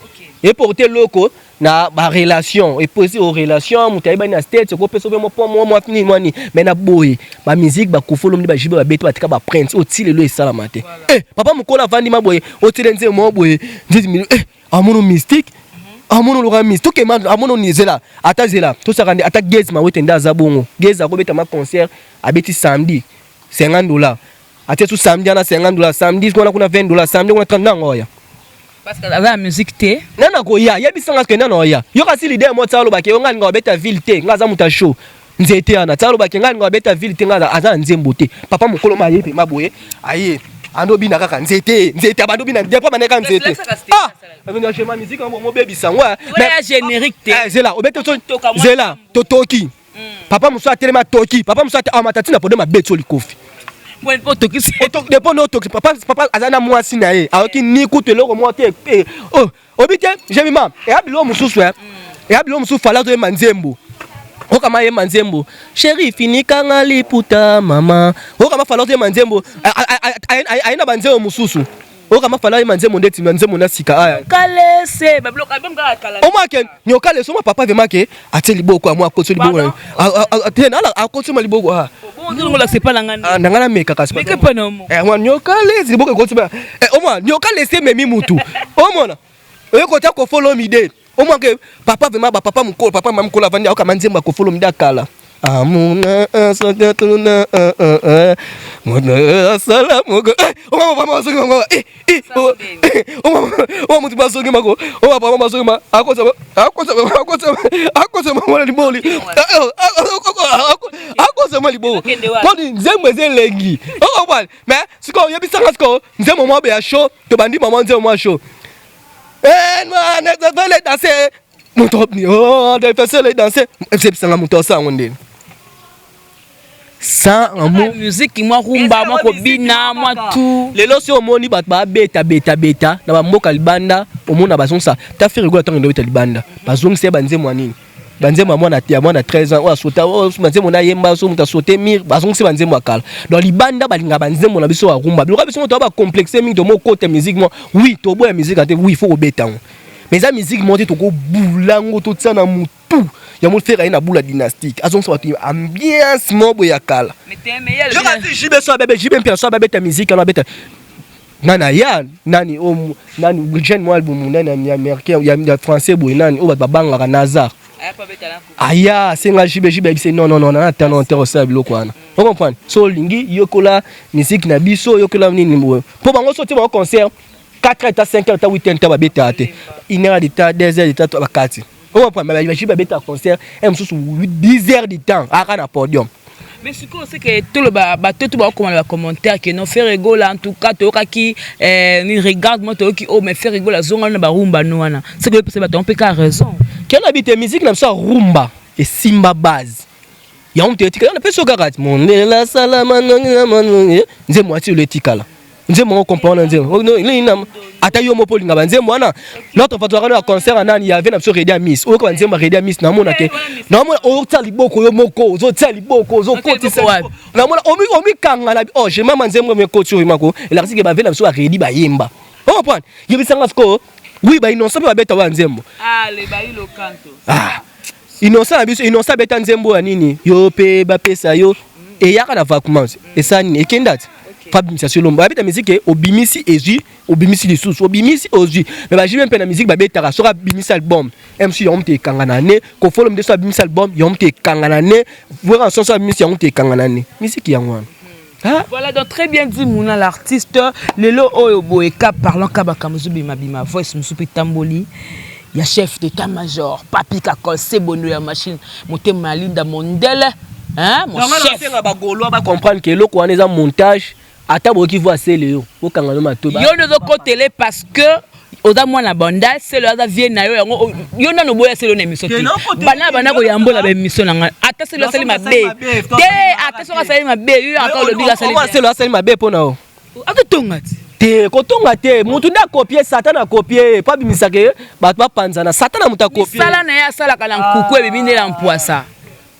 et porter loko na ba relation et poser aux relations mutaiba na state ko peso mo po mo fini mo ni mais na boye ba musique ba ko follow ba jibe ba beta ba tika ba prince o tile lo esala mate papa mukola vandi maboye o tile nze mo boye ndimi amono mystique amono lo mystique to ke amono ni zela ata zela to sakande ata gez ma wete ndaza bongo gez ko beta ma concert abeti samedi $50 atie tout samedi na $50 samedi on a $20 samedi on a 30 ngoya parce que la musique te nana ko ya yebisanga ke nana ya yo kasi l'idée mo tsalo ba ke ngani nga beta ville te ngaza muta show nzete ana tsalo ba ke ngani nga beta ville te ngaza aza nzembo te papa mokolo ma yepe maboye aye ando bina kaka nzete abando bina depa maneka nzete abino chema musique mo bebisa ngwa mais générique te zela obete zela totoki papa muso atelema toki papa muso amatati na pode mabetso likofi bon po toki dépend no toki papa azana mwasi na ye aoki ni kuteloko mo te oh obite jemima e abilo mususu e abilo mususu fala to manzembo okama ye manzembo chéri finika ngali puta mama okama fala to manzembo aina banzembo mususu okama fala ye manzembo ndeti manzembo na sika aya kalese bablo kabem ka kala omake nyokale soma papa vema ke ateli boko amwa akotso liboko atena ala akotso maliboko ha ngolo c'est pas langana ndangana meka kasi meka pana mo mwa nyokale ziboko akotso ba omwa nyokale se memi mutu omona oyekota ko follow me de omwa ke papa vema ba papa mukolo papa mamukolo avandi okama nzemba ko follow me dakala amuna asakatuna mona salamu oma mama masogi mako oma mutu masogi mako oma papa masogi ma akosa mama liboli akosa mama liboli kodi nzembo zelengi o bwana mais siko yebisanga siko nzembo mo be ya show to bandi mama nzembo mo show moi ne devais danser mon top ni oh devais danser yebisanga mutu sa ngondeni sans amour musique moi rumba moi ko bina moi tout lelo si omoni bat ba beta na ba mboka libanda omona bazonsa ta fait rigola tant ndoita libanda bazongse banzemo anini banzemo mwana tia mwana 13 ans o asota o banzemo na yemba so muta sauter mir bazongse banzemo akala dans libanda balinga banzemo na biso wa rumba biloka biso to ba complexer mingi to mo côté musique moi oui to boya musique ate oui faut obeta mais la musique monte to ko bulango to tsana mutu ya mo faire na bula dynastique azon so tu ambiance mobo ya kala mais t'es meilleur je dis jibe so bébé jibe mpia so bébé ta musique na beta nana ya nani o nani jeune moi album nani américain ya français boy nani o ba banga Nazar aya senga jibe bise non na talent terre ça biloko wana vous comprenez so lingi yokola musique na biso yokola nini mo po bango so ti ba concert 4 heures, 5 heures, 8 heures, tu vas 1 heure de temps, 2 heures de temps, tu vas 4. On va prendre, je vais un concert, 10 heures de temps, à un podium. Mais ce qu'on sait que tout le bateau, tout le monde va commenter que non, faire rigoler en tout cas, tu as qui regarde moi, tu as qui oh mais faire rigoler la zone on a rumba nous ana. C'est que c'est bateau on peut qu'à raison. Quelle habite musique n'a pas rumba et simba base. Ya on te dit on peut se garder mon la salama non nze moi tu le tikala. Nze mo comprendre nze non ata yo mo polinga banze mwana l'autre fois tu as un concert anani ya vena so redia miss o ko banze ma redia miss na mona ke na mona o tsa liboko yo moko zo tsa liboko zo koti sa na mona omi kanga na oh je mama nze mo me koti yo mako et la que ba vena so redi ba yemba on comprend yebisanga sko oui ba innocent ba beta wa nzembo le ba ilo canto innocent biso innocent beta nzembo ya nini yo pe ba pesa yo et yaka na vacances et ça ni ekendati Fabimisa sur l'ombre. La musique obimisi ezu, obimisi les sous, obimisi ozu. Mais bah j'ai même pas la musique bah bêta sera bimisi album. MC yom te kanganane, ko follow me de so bimisi album yom te kanganane, voir en sens bimisi yom te kanganane. Musique yangwan. Voilà donc très bien dit Mouna l'artiste lelo oyo boeka parlant kabaka muzubi mabima voice musupi tamboli. Ya chef d'état-major, Papi Kakol, c'est bonne la machine, monter Malinda Mondele, hein mon chef. On va golo va comprendre que le quoi est en montage. Attends, qui voit c'est Léo. Au Kangano Matoba. Yo ne doit télé parce que oza mwana banda c'est le oza vie na yo yo na no boya c'est le émission. Bana ko yambo la émission na ata c'est le sali mabe. Te ata so sali mabe yo encore le biga sali. C'est le sali mabe pona o. Ata tongati. Te ko tongate mutu da copier Satan a copier pas bimisake ba panzana Satan a muta copier. Sala na ya sala kala nkuku e bibinde la mpoisa.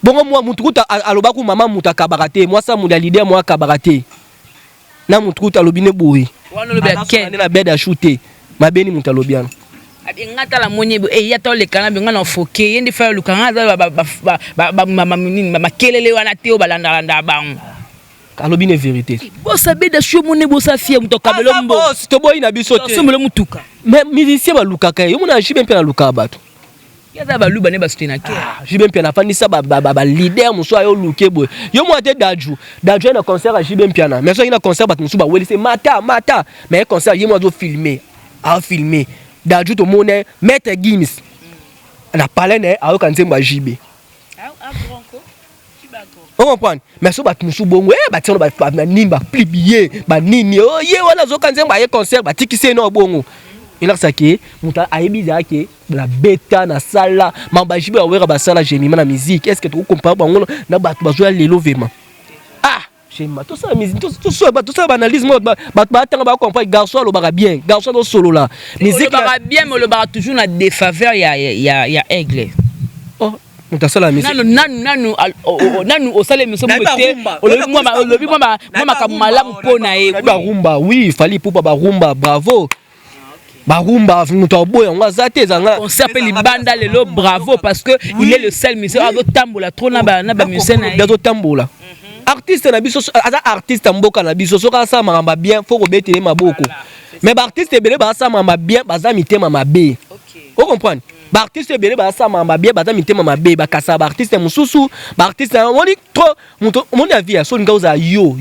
Bongo moi mutu kuta alobaku mama muta kabarate moi ça muda leader moi kabarate. Na mutukuta lobine boui wana lobi aken na bed a shooter mabeni mutalobiana ngata la monyebo e yato le kana benga na foke yende fa lukanga za ba kelele wana te o balanda landa bang kalobine vérité bo sabe da sho monebo sa fie mutoka belombo to boy na biso te somelo mutuka mais musicien ba lukaka yo mona jibe mpe na lukaba bato Ya za baluba ne ba soutenir ke. JB Mpiana fandisa ba leader muso ayo luke boy. Yo mo te Daju na concert à JB Mpiana. Mais so ina concert ba muso ba weli c'est mata. Mais concert yemo zo filmer. A filmer. Daju to mone Maître Guinness. Na parler ne ayo kanzemba JB. On comprend. Mais so ba muso bongo ba tino ba nimba plibier ba nini. Oh ye wana zo kanzemba ye concert ba tikise no bongo. Il a saqué, muta aibiza ke la beta na sala, mamba jibe awera ba sala gémiment na musique. Est-ce que tu comprends bango na ba jouer lelo vraiment? Ah, j'aime tout ça musique, tout ça analyse mode ba tanga ba comprendre garçon lo ba bien, garçon do solo là. Musique ba bien mais le ba toujours na défaveur ya aigle. Oh, muta sala musique. Nanu au salé monsieur muté. Moi kamalamu pona e. Ba rumba, oui, fallait pour ba rumba, bravo. Barumba mutoboy on va zate zanga concert pe libanda lelo bravo parce que il est le seul musicien à tambola trop na ba musicien na bientôt tambola artiste na biso artiste mboka na biso soka sa maramba bien faut rebetele maboko mais ba artiste belé ba sa maramba bien baza mitema mabe vous comprenez ba artiste belé ba sa maramba bien baza mitema mabe ba kasa ba artiste mususu ba artiste on dit trop mon avis so ngauza yo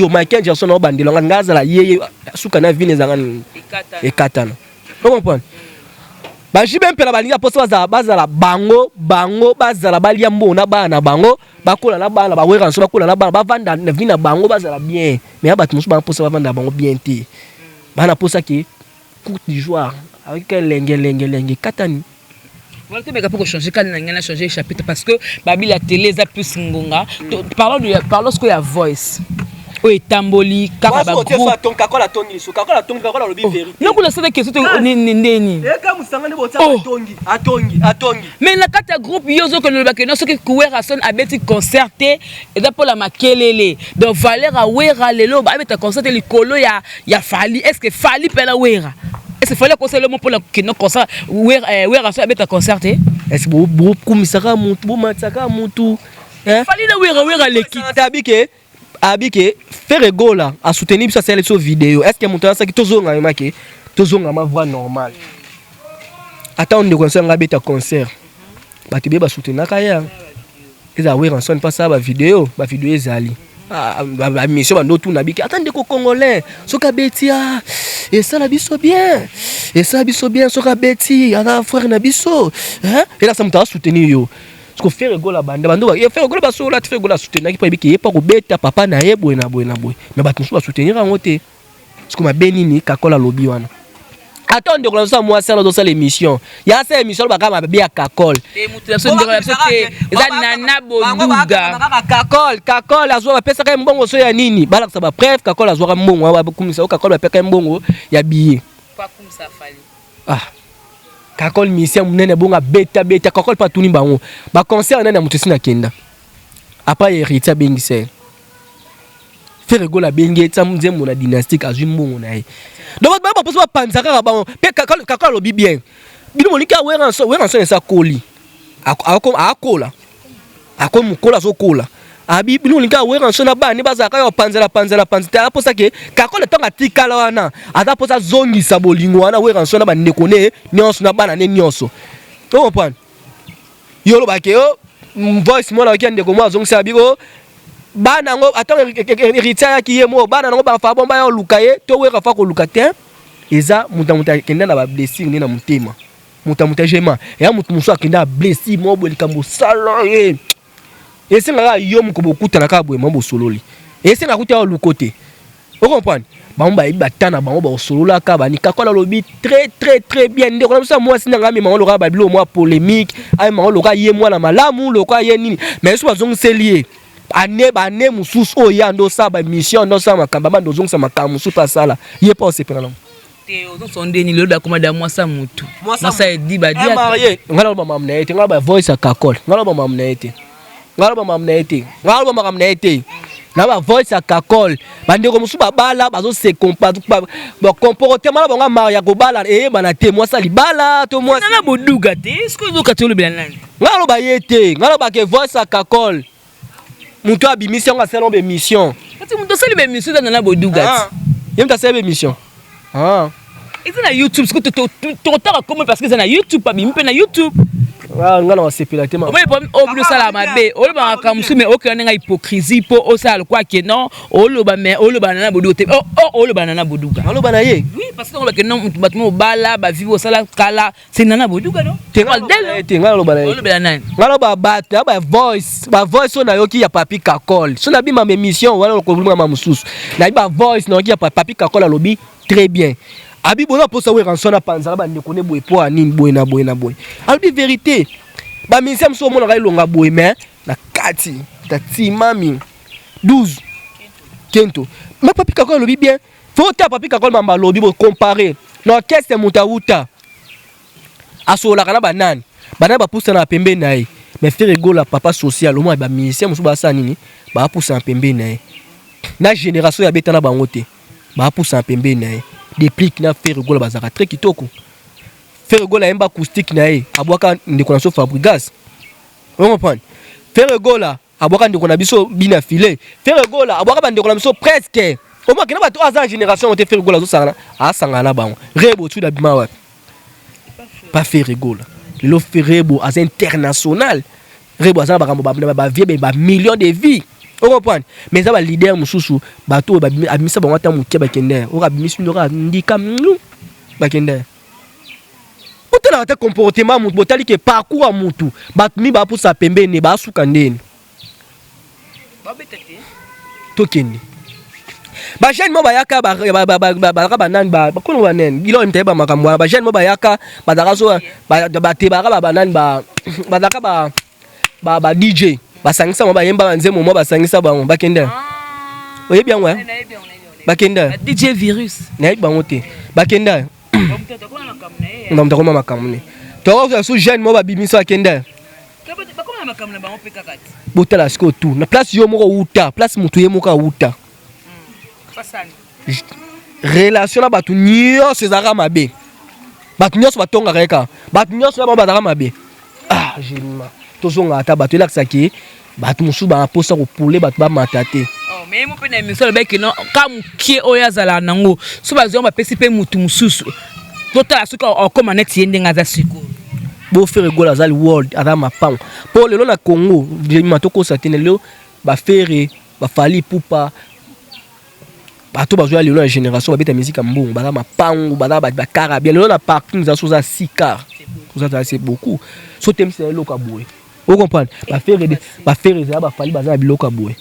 Michael Jackson no bandelo ngaza la yeye suka na vine zanga ekatana vous comprenez ba JB Mpiana balinga posa bazala bango bazala balia mbona bana bango bakola na bana bawera nso bakola na bana bavanda na vina bango bazala bien mais abatu musu ba posa bavanda bango bien te bana posa ki courte du jour avec lenge katani. Voilà, tu peux changer quand on a changé chapitre parce que babi la télé ça plus ngonga. Parlons ce qu'il y a voice. Oui, tamboli, kakaba groupe. Ton kakola tongi, so kakola lobi vérité. Non pour la seule question ni. Eka musanga ne bota atongi. Mais la kata groupe yozo que le bakeno ce que couera son abeti concerté et d'après la makelele. Donc Valera wera lelo ba abeta concerté likolo ya Fali. Est-ce que Fali pela wera? Est-ce qu'il fallait conseiller le mot pour le concert wera so abeta concerté? Est-ce que vous kumisaka mutu, vous matsaka mutu? Fali na wera l'équipe. Abike Ferregola a soutenu sa sélection vidéo. Est-ce que montant ça qui tozonga yemake tozonga ma voix normale. Attends on concert nga beta concert. Ba tibe ba soutenir kaya. Eza we ranson pas ça ba vidéo ezali. Ba mission ba no tout na bike. Attendez ko congolais. Soka betia. Et ça la biso bien. Soka beti ana frère na biso. Hein? Et là ça montant soutenir yo. Ce que Ferregola banda Ferregola ba so la Ferregola soutenir qui pas biki pas ko beta papa na ye boy na boy. Mais ba musu ba soutenir en te. Ce que ma benini kakola lobi wana. Attendez qu'on ça moi ça dans cette émission. Il y a cette émission ba kama bia kakol. Nana boduga. Kakol azwa ba pesa ka mbongo so ya nini? Bala sa ba bref kakol azwa mbongo ba kumisa kakol ba peka mbongo ya billet. Pas comme ça fallait. Ah. Kakol mission munene bonga beta kakol pa tuni bango. Ba concert nana mutesi na kenda. Apa héritier bengise. Ferregola bengi tsamze mona dynastique azwi mbongo na ye. Donc ba poso ba panzaka ba pe kakol lobi bien. Bino monika wera so esa koli. Akola. Akomu kola so kola. Abi bino monika wera so na ba ni bazaka yo panzela ta posa ke kakol tonga tikala wana. Ata posa zongi sa bolingo wana wera so na ba ndekone nyonso na bana ne nyonso. Tu comprends? Yo lo ba ke yo voice mo la ki ndeko mo azongi sa biko bana ngo attends héritier ki yemo bana ngo ba fa bomba yo lukaye to wera fa ko lukate eza muta kenda na ba blessing ni na mutema muta jema ya musu akenda blessing mo bo likambo sala e esenga yo mko bokuta na ka bo mo sololi esenga kuta yo lukote vous comprenez ba batana ba ba solola ka ba ni kakola lobi très bien ndeko na ça moi sinanga mi mango loka ba bilo moi polémique ay mango loka ye moi na malamu loka ye nini mais so bazong se lié ane mususu oya ndo sa ba mission ndo sa makamba ba ndo zonga sa makamu su pa sala ye pas se pena te ozo sondeni le ba komanda moi sa mutu moi sa di ba dia marié ngala ba mamna ete ngala ba voice akakol ngala ba mamna ete na ba voice akakol bandeko musu ba bala bazo se ba comportement ba nga maria ko bala e bana te moi sa libala to moi na boduga te est-ce que zo katolo bilana ngala ba yete ngala ba ke voice akakol muto abimisi nga selon be mission. Ati muto sali be mission dans la boduga. Yem ta sali be mission. Et c'est na YouTube, parce que tu comment parce que c'est na YouTube pas bimpe na YouTube. ngana wasepela te ma omo po oblo sala mabe oloba makamsu mais aucun nga hypocrisie po osala quoi que non oloba mais oloba na bodu te oloba na boduga oloba na ye oui parce que on va que non batmo bala ba vivre osala kala c'est nana boduga non te ngana oloba na ye oloba na ngana ba bata ba voice on ayoki ya papi kakol so na bi ma émission wala ko buluma ma mususu na ba voice na yoki ya papi kakol alobi très bien abi bona posa we ransona panza ba ndeko ne boye po anini boye na albi vérité ba misem so mona ga ilonga boye mais na kati tati mami 12 kento ma papi kakol lobi bien faut ta papi kakol mamba lobi bo comparer no qu'est-ce mutauta asola kana banani ba poussa na pembe na ye mais faire rigola papa social au moins ba misem so ba sa nini ba poussa na pembe na ye na génération ya betana bango te ba poussa na pembe na ye depuis qu'il a fait rigola bazaka très kitoko faire rigola emba acoustique na ye abwaka ndeko na so Fabregas on comprend faire rigola abwaka ndeko na biso bina filet faire rigola abwaka ndeko na biso presque au moins kina bato aza génération on te faire rigola zo sangana a sangana bango rebo tu da bima wa pas faire rigola le rebo as international rebo azana bakambo ba vie ba millions de vies. On comprend mais ça va leader mususu bato ba abimisa bango ta mukia bakende o ka bimisi ndora ndika bakende otala ta comportement mutu botali ke parcours mutu bato mi ba pusa pembe ne ba suka ndeni ba betete tokeni ba jeune mo bayaka ba banani ba kono banen ilo mteba makambo ba jeune mo bayaka ba darazo ba tebara ba banani ba daka ba DJ basangisa mo bayemba nzemo mo basangisa bango bakende oyebi yango bakende DJ virus na yebi bango te bakende ndamta koma makamune to so jeune mo babimisa bakende bakoma makamune bango pe kakati botala siko tout na place yo moko uta place mutu ye moko uta fasani relation na batu nyonso ezaka mabe batu nyonso batonga reka batu nyonso na bazaka mabe jima tozonga ata bato elakisa ke bato mosusu baposa kopule bato bamata te mais mo pe na émission lobeki non ka mokie oyo azala nango so bazwa bapesi mpe mutu mosusu totala soki okoma neti ye ndenge aza sikoyo bofere gola azali world aza mapango mpo lelo na Congo jema tokosa te lelo bafere bafali pupa bato bazwa lelo na génération babeta musique mbongo baza mapango baza bakara bien lelo na parking za soza 6 car soza c'est beaucoup so tem c'est lelo ka boye. Vous comprenez? Ba faire ça ba fali baza biloko boye.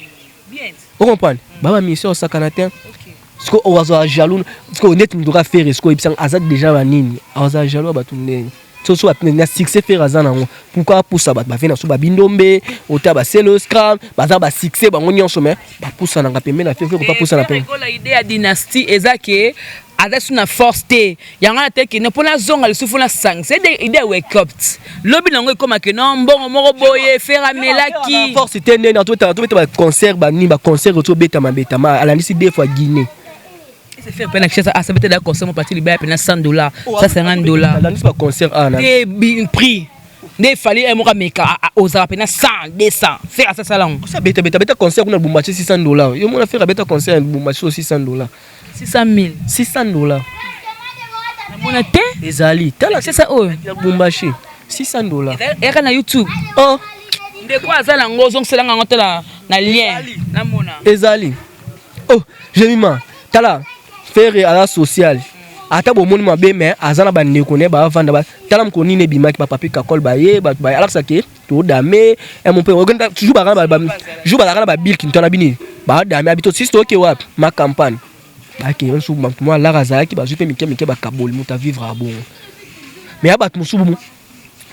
Bien. Vous comprenez? Ba mission ça canadien. OK. Ce que on va jaloux, ce que honnête nous doit faire ce que il azad déjà ba nini. On va jaloux ba tunde. So na succès faire azana pourquoi pour ça ba faire na so ba bindombe, ota ba selo scram, baza ba succès ba ngoni enso mais ba poussa na ngapembe na faire pas poussa na pembe. La idée à dynastie ezake avec une force té yanga te ki ne pona zonga le souffle na sang c'est des idées wake up lobi nango comme que non bon moko boye faire melaki force té né na tout ba concert ba ni ba concert to beta ma ala ni si deux fois Guinée c'est fait peine que ça ça peut être concert mon parti libéral peine $100 ça $50 ala ni pas concert na et prix ne fallait un meka aux peine 100 200 faire ça salon ça beta concert na Bumbashi $600 yo mona faire beta concert Bumbashi $600 $600,000 $600 namona te ezali tala c'est ça oh Bumbashi $600 et kana YouTube oh ndeko azala ngozo ngiselanga ngotela na lien namona ezali oh jemima tala faire à la sociale ata bomoni mabe mais azana ba ndeko ne ba vanda ba tala mkoni ne bimaki ba papi kakol ba ye ba alaksa ke to dame e mon père ogenda toujours ba jou ba la ba bill kintona bini ba dame habito sisto ke wap ma campagne ok on sou moi la razaki ba ju pe mike ba kabol muta vivre à bon mais abat musubu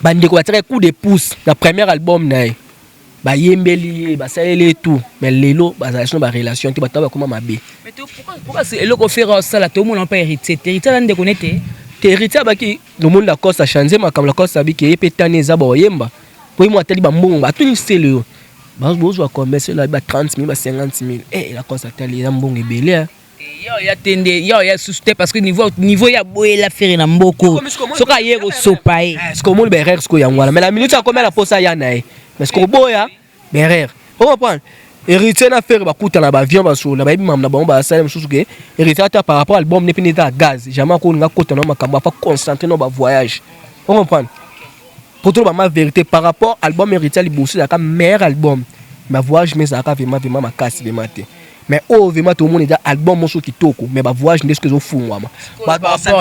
ba ndeko ba tere coup de pouce na premier album na ba yembeli ba salele tout mais lelo ba ba relation ti ba taba comment mabe mais pourquoi c'est eloko faire ça là tout le monde n'a pas hérité là ndeko nete hérité ba ki le monde la cause a changé ma comme la cause abi ke epetane za ba yemba po mo atali ba mbongo ba tout c'est ba bozo commerce là ba 30,000 ba 50,000 la cause atali za mbongo ebele yo ya tende yo ya susté parce que niveau ya boye la faire na mboko soka yego sopae est-ce que mon berrer ce ko yangwala mais la minute a combien la posa ya nae mais ce ko boya berrer on comprend héritier na faire ba kuta na ba avion ba so na ba bimam na ba ba sala mususu ke héritier ta par rapport album ne pineta gaz jamais ko nga kota na makambo fa concentrer no ba voyage on comprend pour tout ma vérité par rapport à l'album Héritier Liboso c'est un meilleur album ma voyage mais ça a vraiment ma casse de maté mais oh vraiment tout le monde est album mon qui toko mais ma voyage n'est-ce que je fous moi bah ça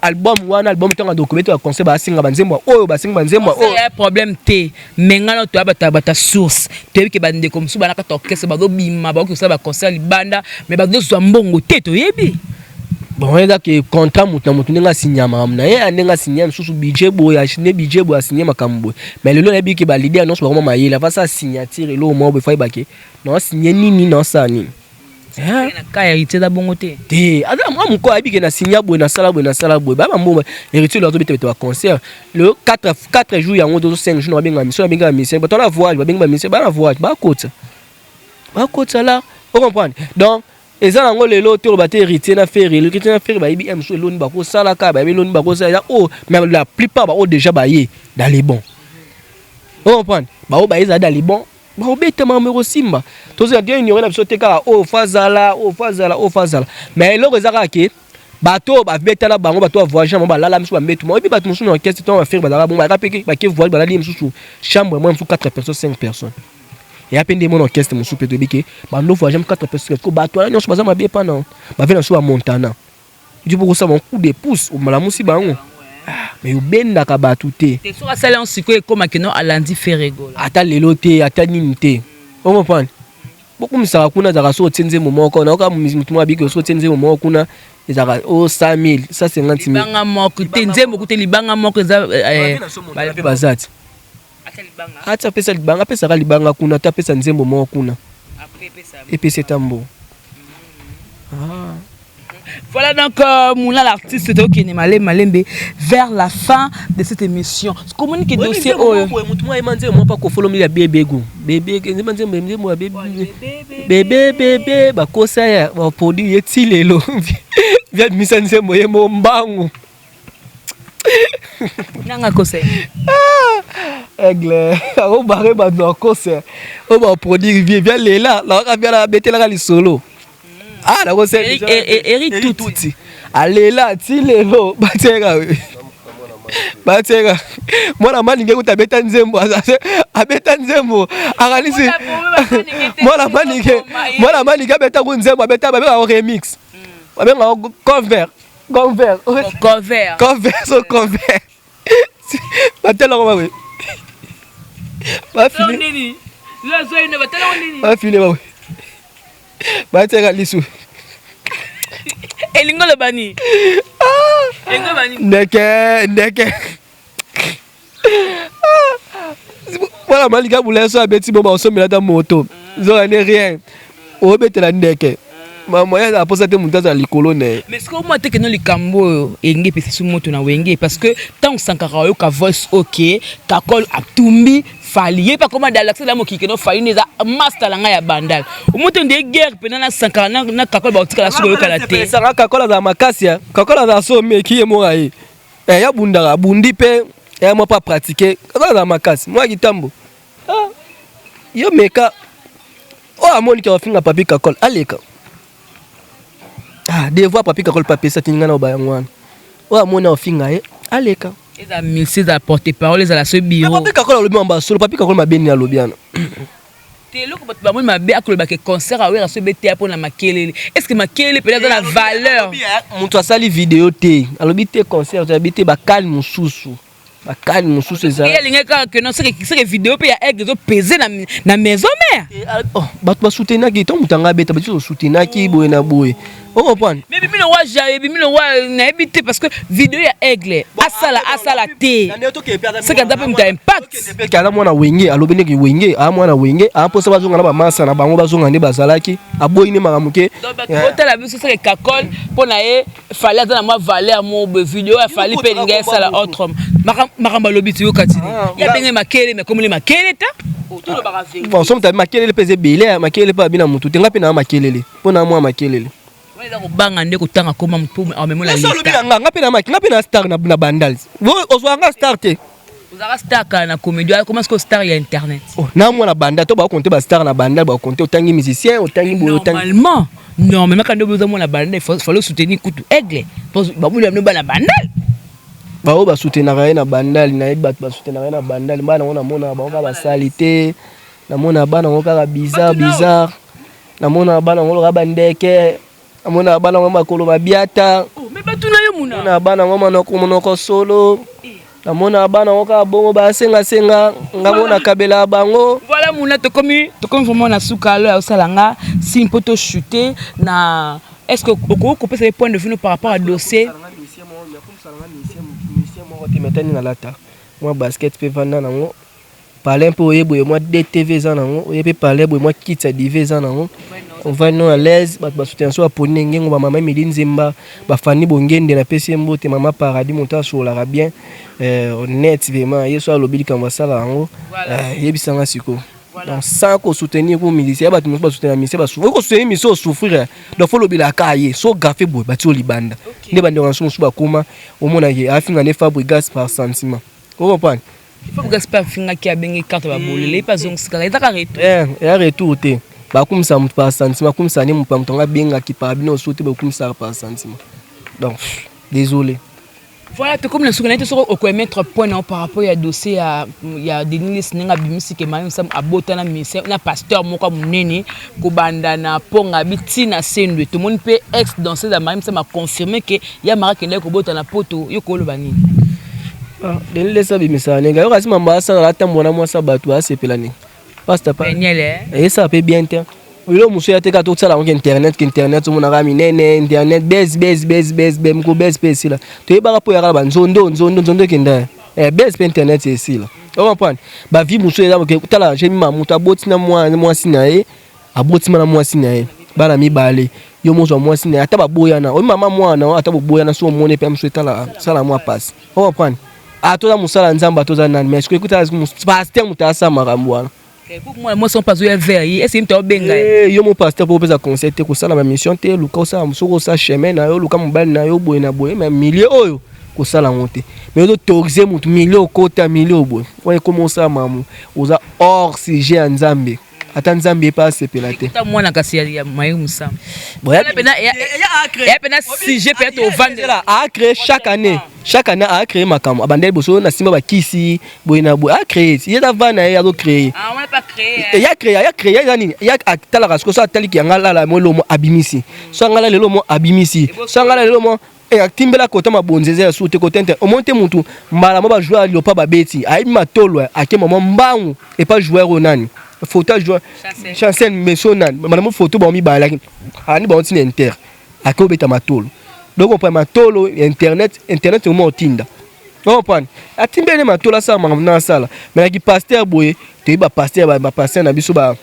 album one album est un document un concept ba singa banzembo oh ba singa banzembo oh c'est un problème té mais ngana to bata source té que bande comme ça banaka orchestre ba do bima ba ko ça ba concert libanda mais ba do zo mbongo té to yebi bon regarde que contrat mutu nenga signer mamna ye nenga signer sous budget boy achine budget boy signer makambo mais le long que ba leader non so vraiment maye la fa sa signature le mo be fa ibake non signer nini non ça ni na ka héritier da bongo té ada moi mon ko abike na signer boy na sala boy ba mambo héritier leur bete bete concert le 4 jours yango 5 jours na benga mission ba to la voix ba benga mission ba la voix ba kota là vous comprenez donc et ça nango lelo to ba te héritier na faire ba ibi em so eloni ba ko sala ka ba eloni ba ko sala oh mais la plupart ba o déjà ba yé dans les bons vous comprenez ba o ba yé dans les bons ba o beta mamero simba to ça bien ignorer na biso te ka oh fazala mais le rezaka ke bato ba beta na bango bato voyager mo ba lala miso ba metu mo ibi bato musu na orchestre to ba faire ba la bon ba rapeke ba ke voile ba la misu chambre moi 4 personnes 5 personnes et à peine des mon orchestre mon soupe de biquet bah nous voyons 4 personnes que bah toi non je pas ma bien pas non bah venir sur Montana du pour ça mon coup de pouce au malamusi bango mais au ben na ka batuté c'est sur ça là on siko comme que non Alandi Ferrego ata leloté ata ninité on comprend beaucoup misaka kuna za so tsenze momo ko na ka mutu mo abiki so tsenze momo kuna ezaka o 5000 ça 50000 libanga moko tenze moko te libanga moko za bazati ata pesa libanga pesa ka libanga kuna ta pesa nzembo mo kuna epesa tambo voilà donc Moula l'artiste de qui malembe vers la fin de cette émission communique dossier mutu mo emanze mo pa ko follow mi ya bébé bébé ba kosa ya ba produit yetilelo via misanze moye mo mbangu nanga kose aigle o barre ba do kose o ba produit via lela la ka via la betela ka lisolo la kose Eric Tuti alela ti lelo bateka mwana mani ngeke utabeta nzembo abeta nzembo akalisi mwana mani ngeke beta ku nzembo abeta ba remix ba cover so cover batela ko bawe ba fini bawe bateka lisu elingo le bani ndeke voilà malika boula so abeti bon ba so melata moto zo ne rien o betela ndeke maman ya aposa te muntaza likolo ne mais ce que moi te que non likambo engé pesi su moto na wenge parce que tant sankara yo ka voice OK ka call atumbi falier pas comment dans l'accès la mokike no fali neza master langa ya bandal o moto ndé guerre pena na sankara na ka call ba otika la suko yo kala te ça ka call za makasia ka call za so meki mo ai ya bundara bundi pe ya mo pas pratiquer ka za makasi moi kitambo yo meka o amoni ki ofinga papi ka call aleka devoir papi ka call papi ça tinga na ba yangwana o amoni ofinga aleka les amis c'est à porter parole les à la ce bureau papi ka call lobi mba solo papi ka call mabeni ya lobiana te loko ba mo mabe akoloba ke concert a wera so bete pour na makelele est-ce que makelele peut être la valeur mutu asali vidéo te alobi te concert habité ba calme mususu bakali mususu ça il y a que non c'est que vidéo pe ya aigle zo peser na maison mère bato ba soutenir ki to mutanga beta ba so soutenir ki boye na boye on comprend mais bimi no wa jaye bimi no wa na habité parce que vidéo ya aigle asala te c'est que d'après muta impact kala mwana wenge alobi neki wenge mwana wenge posa bazonga na ba masa na bango bazonga nde bazalaki aboyi ne makamuke hôtel biso c'est que kakol pona e fallait dans ma valeur mo vidéo ya fallait pe linga sala autre makamba lobi tu yokati ya benge makele mais comme les makele ta autour de baravé bon somme ta makele pese belé makele pa bina mutu tenga pe na makele pona moi makele ouais donc banga ndeko tanga koma mpu en même la lista nga pe na makele pe na star na bandal o so nga star te uzara star ka na comédie comment est-ce que star ya internet na moi na bandal to ba compter ba star na bandal ba compter otangi musicien otangi boyo otangi normalement quand on besoin na bandal il faut soutenir kutu aigle parce ba muli na bandal bao ba soutenir na bandali na ba soutenir na bandali bana on mona ba ka ba salité na mona bana on ka bizarre na mona bana on ka bandeke na mona bana on makolo mabiata mais batuna yo muna na bana on monoko solo na mona bana on ka bongo ba senga ngamona kabela bango. Voilà muna to comme vraiment na suka lo ya osalanga si mpoto chuter na est-ce que au couper ces points de vue par rapport à dossier moi basket peut vendre nango parler pour yebo moi DTV za nango yebe parler pour moi kitsa div za nango on va non à l'aise ba soutenir so aponi ngengo ba mama Midi Nzemba ba fani bongende na pesi mbote mama paradis monta sur la bien honnête vraiment yeso alobi kamba sala nango yebisanga siko. Donc sans qu'on soutenir pour miliciens, bah tu ne peux pas soutenir miliciens, bah souffrir, soutenir miliciens souffrir. Donc faut l'obéir à cahier, so gaffe boy, bah tu libanda. Les bandes en sont sous comment au moins il y a fin année fabrigas par sentiment. Vous comprenez? Il faut que pas finir qui a bien carte va boler, pas donc c'est carré retour. Et retour té. Bah comme ça par sentiment, comme ça ni mon pam tonga bien qui par bien sauter bah comme ça par sentiment. Donc désolé. Voilà, tout comme le souvenir, tu sauras mettre point par rapport à dossier il y a des listening à bimisi que même ça a botana mission na pasteur mon comme nene ko banda na ponga biti na sendwe tout le monde peut ex danser da même ça m'a confirmé que ya mara kende ko botana poto yo ko lo bani ah den lesa bimisa nenga yo kasi mamba ça la tambona moi ça batu a sepelani pasteur pas et ça peut bien temps. Oui, là, monsieur, il y a tout ça là, internet, tout le monde a mis internet, baisse, ko baisse, là. Tu es pas pour y aller, zondo, kenda. Baisse internet, c'est ici là. Tu comprends? Bah, vie, monsieur, là, tout là, j'ai mis ma moto, botina moi sinae, a botima moi sinae. Bah, la mi balé. Yo, moi sinae, ata ba boyana. O maman moi na, ata ba boyana so mon épée, monsieur, là, ça là, moi passe. Tu comprends? A toi là, musala nzamba, toi là, mais écoute, pasteur, muta ça marambo. Pour moi sont pas vers est-ce que tu as benga yo mon pasteur pour faire conseil te ko sala ma mission te luka ça musoko ça chemin na yo luka mobali na yo boye na boye mais milieu oyo ko sala monter mais yo toxier mutu milieu kota milieu boye on commence à mamu oza hors sujet nzambe ata nzambe pas se pelate ta mwana kasi ya mayi musam boya pena ya pena sujet peut être au vendre a créé chaque année a créé makam abandel boso na simba ba kisi boyina boy a créé il a vana ya do créer ah on n'a pas créé il a créé nani ya atala rasko so atali ki ngala la mo lomo abimisi so ngala le lomo abimisi so ngala le lomo e timbela kota mabonzeze ya soute kotente o monte mutu mbala mo ba joueur lo pa ba beti ai matolo ake momo mbangu et pas joueur onani photo joueur chancel mesonan madame photo ba mi ba la ani ba on inter ake obeta matolo. Donc on prend matolo internet au monde tinda. On prend a timbele matolo ça na sala mais qui pasteur boye te ba pasteur na biso ba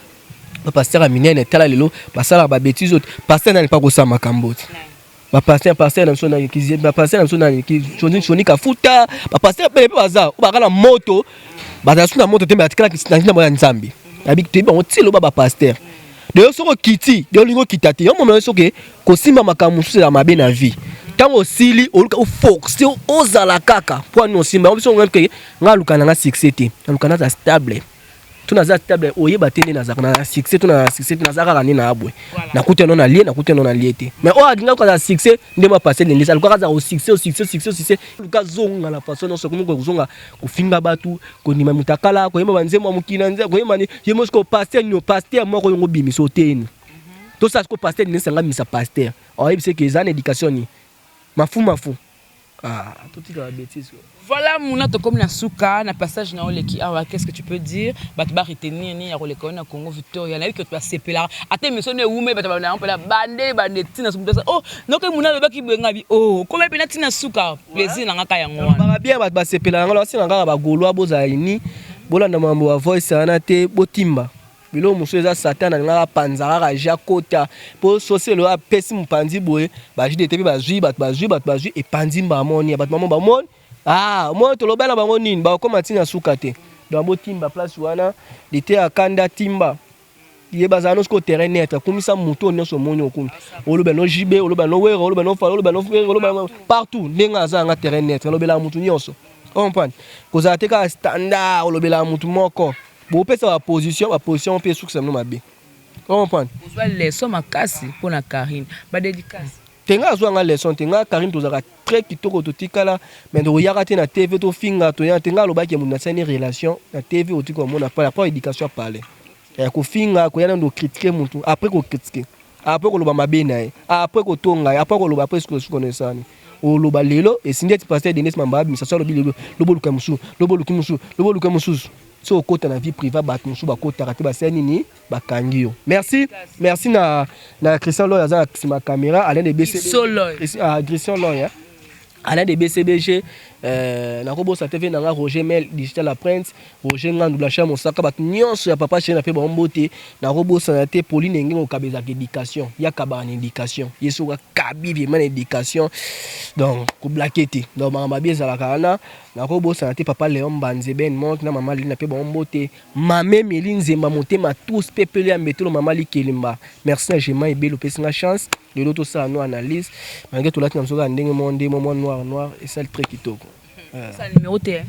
pasteur a minene tala lelo ba sala ba bêtise autre pasteur na pas ko sa makamboti ba pasteur na so na ki ba pasteur na so na ki choni ka futa ba pasteur pe baza ba kala moto ba za suna moto tembe atikala ki na ba nzambi abi te ba on tilo ba pasteur de soko kiti de lingo kitati yo moment soke ko simba makamu sur la mabe na vie tant osili o fox o zala kaka pour nous simba on so ngeke ngaluka na succès te ngaluka na stable tuna za stable oyeba tende na za na succès tuna succès na za kaka ni na abwe na kuteno na lie te mais o aginga ko za succès ndema passer les alko ka za o succès luka zonga la façon non so ko zonga ko finga batu ko ni mamutakala ko yema banzemo mukina nze ko yema ni yemo ko pasteur moko ngo bimiso teni to ça ko pasteur ni sanga misa pasteur o yebise que za éducation ni mafu ah tout est la bêtise. Voilà mon autre comme la souka na passage na oleki awa qu'est-ce que tu peux dire batba retenir ni ya koleka na Congo Victoria na que tu as sepela ate mission ne wume batba na pela bande tina souka oh noke muna ba ki benga bi oh comme pena tina souka plaisir na ngaka yango ba bien batba sepela ngalo singa ngaka ba golwa boza ini bolanda mambo wa voice ana te botimba bilo muso eza satana ngaka panzara ka jakota po soselo a pesi mpanzi boye ba jide te ba zui et panzimba moni ba mama ba moni ah moi to lobela bango nini ba ko matina suka te donc bo timba place wana lité akanda timba ye bazano sko terrain net komisa moto nyonso moni okumi oloba no jibe oloba no wero oloba no falo oloba no frère oloba partout ndenga za nga terrain net olobela mutu nyonso comprendre koza te ka standard olobela mutu moko bo pesa ba position pe suka no mabe comprendre vous allez les sommes makasi pour na Karine ba dédicace tenga azwanga leçon tenga Karim tozaka très kitoko totikala mais do yaka te na TV to finga to ya tenga lobaki mun na sene relation na TV otiko mona pas éducation parler ya ko finga ko yana ndo critiquer muntu après ko critiquer après ko loba mabe na après ko tonga après ko loba après ce que je connais ça ni o loba lelo et singeti pasteur Denis Mamba mais ça sort le lobo luka musu so kota na vie privée ba musu ba kota kati ba senini ba kangio merci na Christian Loya za na caméra Alain de BCB Christian Loya Alain de BCBG na robo sa TV na Roger Mel Digital la Prince Roger Ngandu la chama osaka bat nyonso ya papa chez na pe ba mbote na robo sa te Pauline ngeng okabeza éducation ya kaba na éducation yeso ka kabi vraiment éducation donc ko blaqueté donc mama bieza la kana na robo sa te papa Léon Banzeben monte na mama Lina pe ba mbote mame Melinze mamonte ma tous pepele ya metelo mama Likelimba merci na Jema ebelo pesi na chance de l'autre ça nous analyse malgré tout là tu n'as ndenge monde moment noir et ça le très kitoko ça numéro T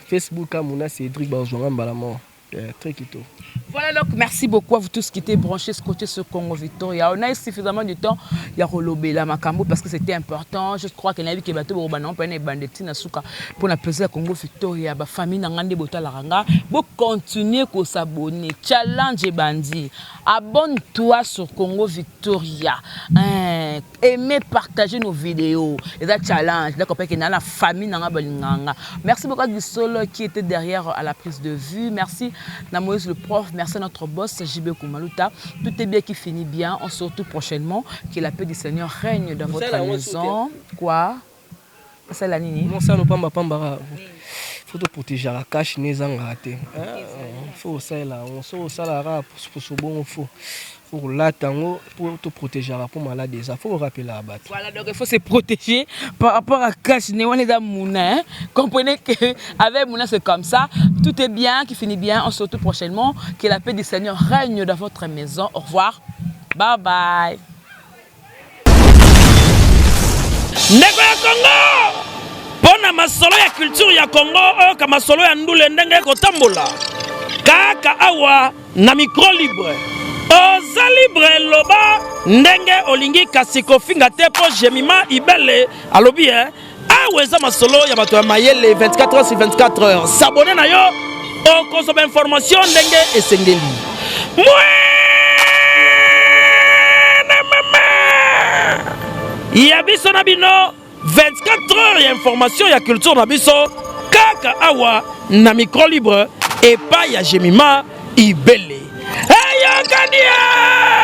Facebook à Mouna Cédric Barzouanga Mbalamo très kitoko. Voilà donc merci beaucoup à vous tous qui étaient branchés ce côté ce Congo Victoria. On a eu suffisamment de temps il y a relobé la Makambo parce que c'était important. Je crois qu'il y a qui bateau au banan pour les bandits na suka pour la peser Congo Victoria ba famille na ngande bota la ranga. Bo continuer ko s'abonner. Challenge bandi. Abonne-toi sur Congo Victoria. Aimez partager nos vidéos. Et ça challenge. D'accord parce que na la famille na nganga. Merci beaucoup à Gisolo qui était derrière à la prise de vue. Merci na Moïse le prof. Merci à notre boss JB Koumaluta. Tout est bien qui finit bien. On se retrouve prochainement. Que la paix du Seigneur règne dans votre maison. Quoi? C'est la nini? Non, ça nous pas pambara. Faut te protéger la cache n'est en raté. Faut ça là. On sort ça là pour ce bon faut. Pour là tango pour te protéger pour malade déjà. Faut rappeler la batte. Voilà donc il faut se protéger par rapport à cache n'est on est dans Mouna. Comprenez que avec Mouna c'est comme ça. Tout est bien qui finit bien. On se retrouve prochainement. Que la paix du Seigneur règne dans votre maison. Au revoir. Bye bye. Ndeko ya Congo pona masolo ya culture ya Congo oyo ka masolo ya ndule ndenge kotambola kaka awa na micro libre oza libre loba ndenge olingi kasi kofinga te po jemima ibele alobi awa eza masolo ya bato ya mayele 24 heures sur 24 heures s'abonner na yo okozoba information ndenge esengeli ya biso na bino 24 heures ya information ya culture na biso kaka awa na micro libre epa ya Jemima Ibele. Hey, Yokania!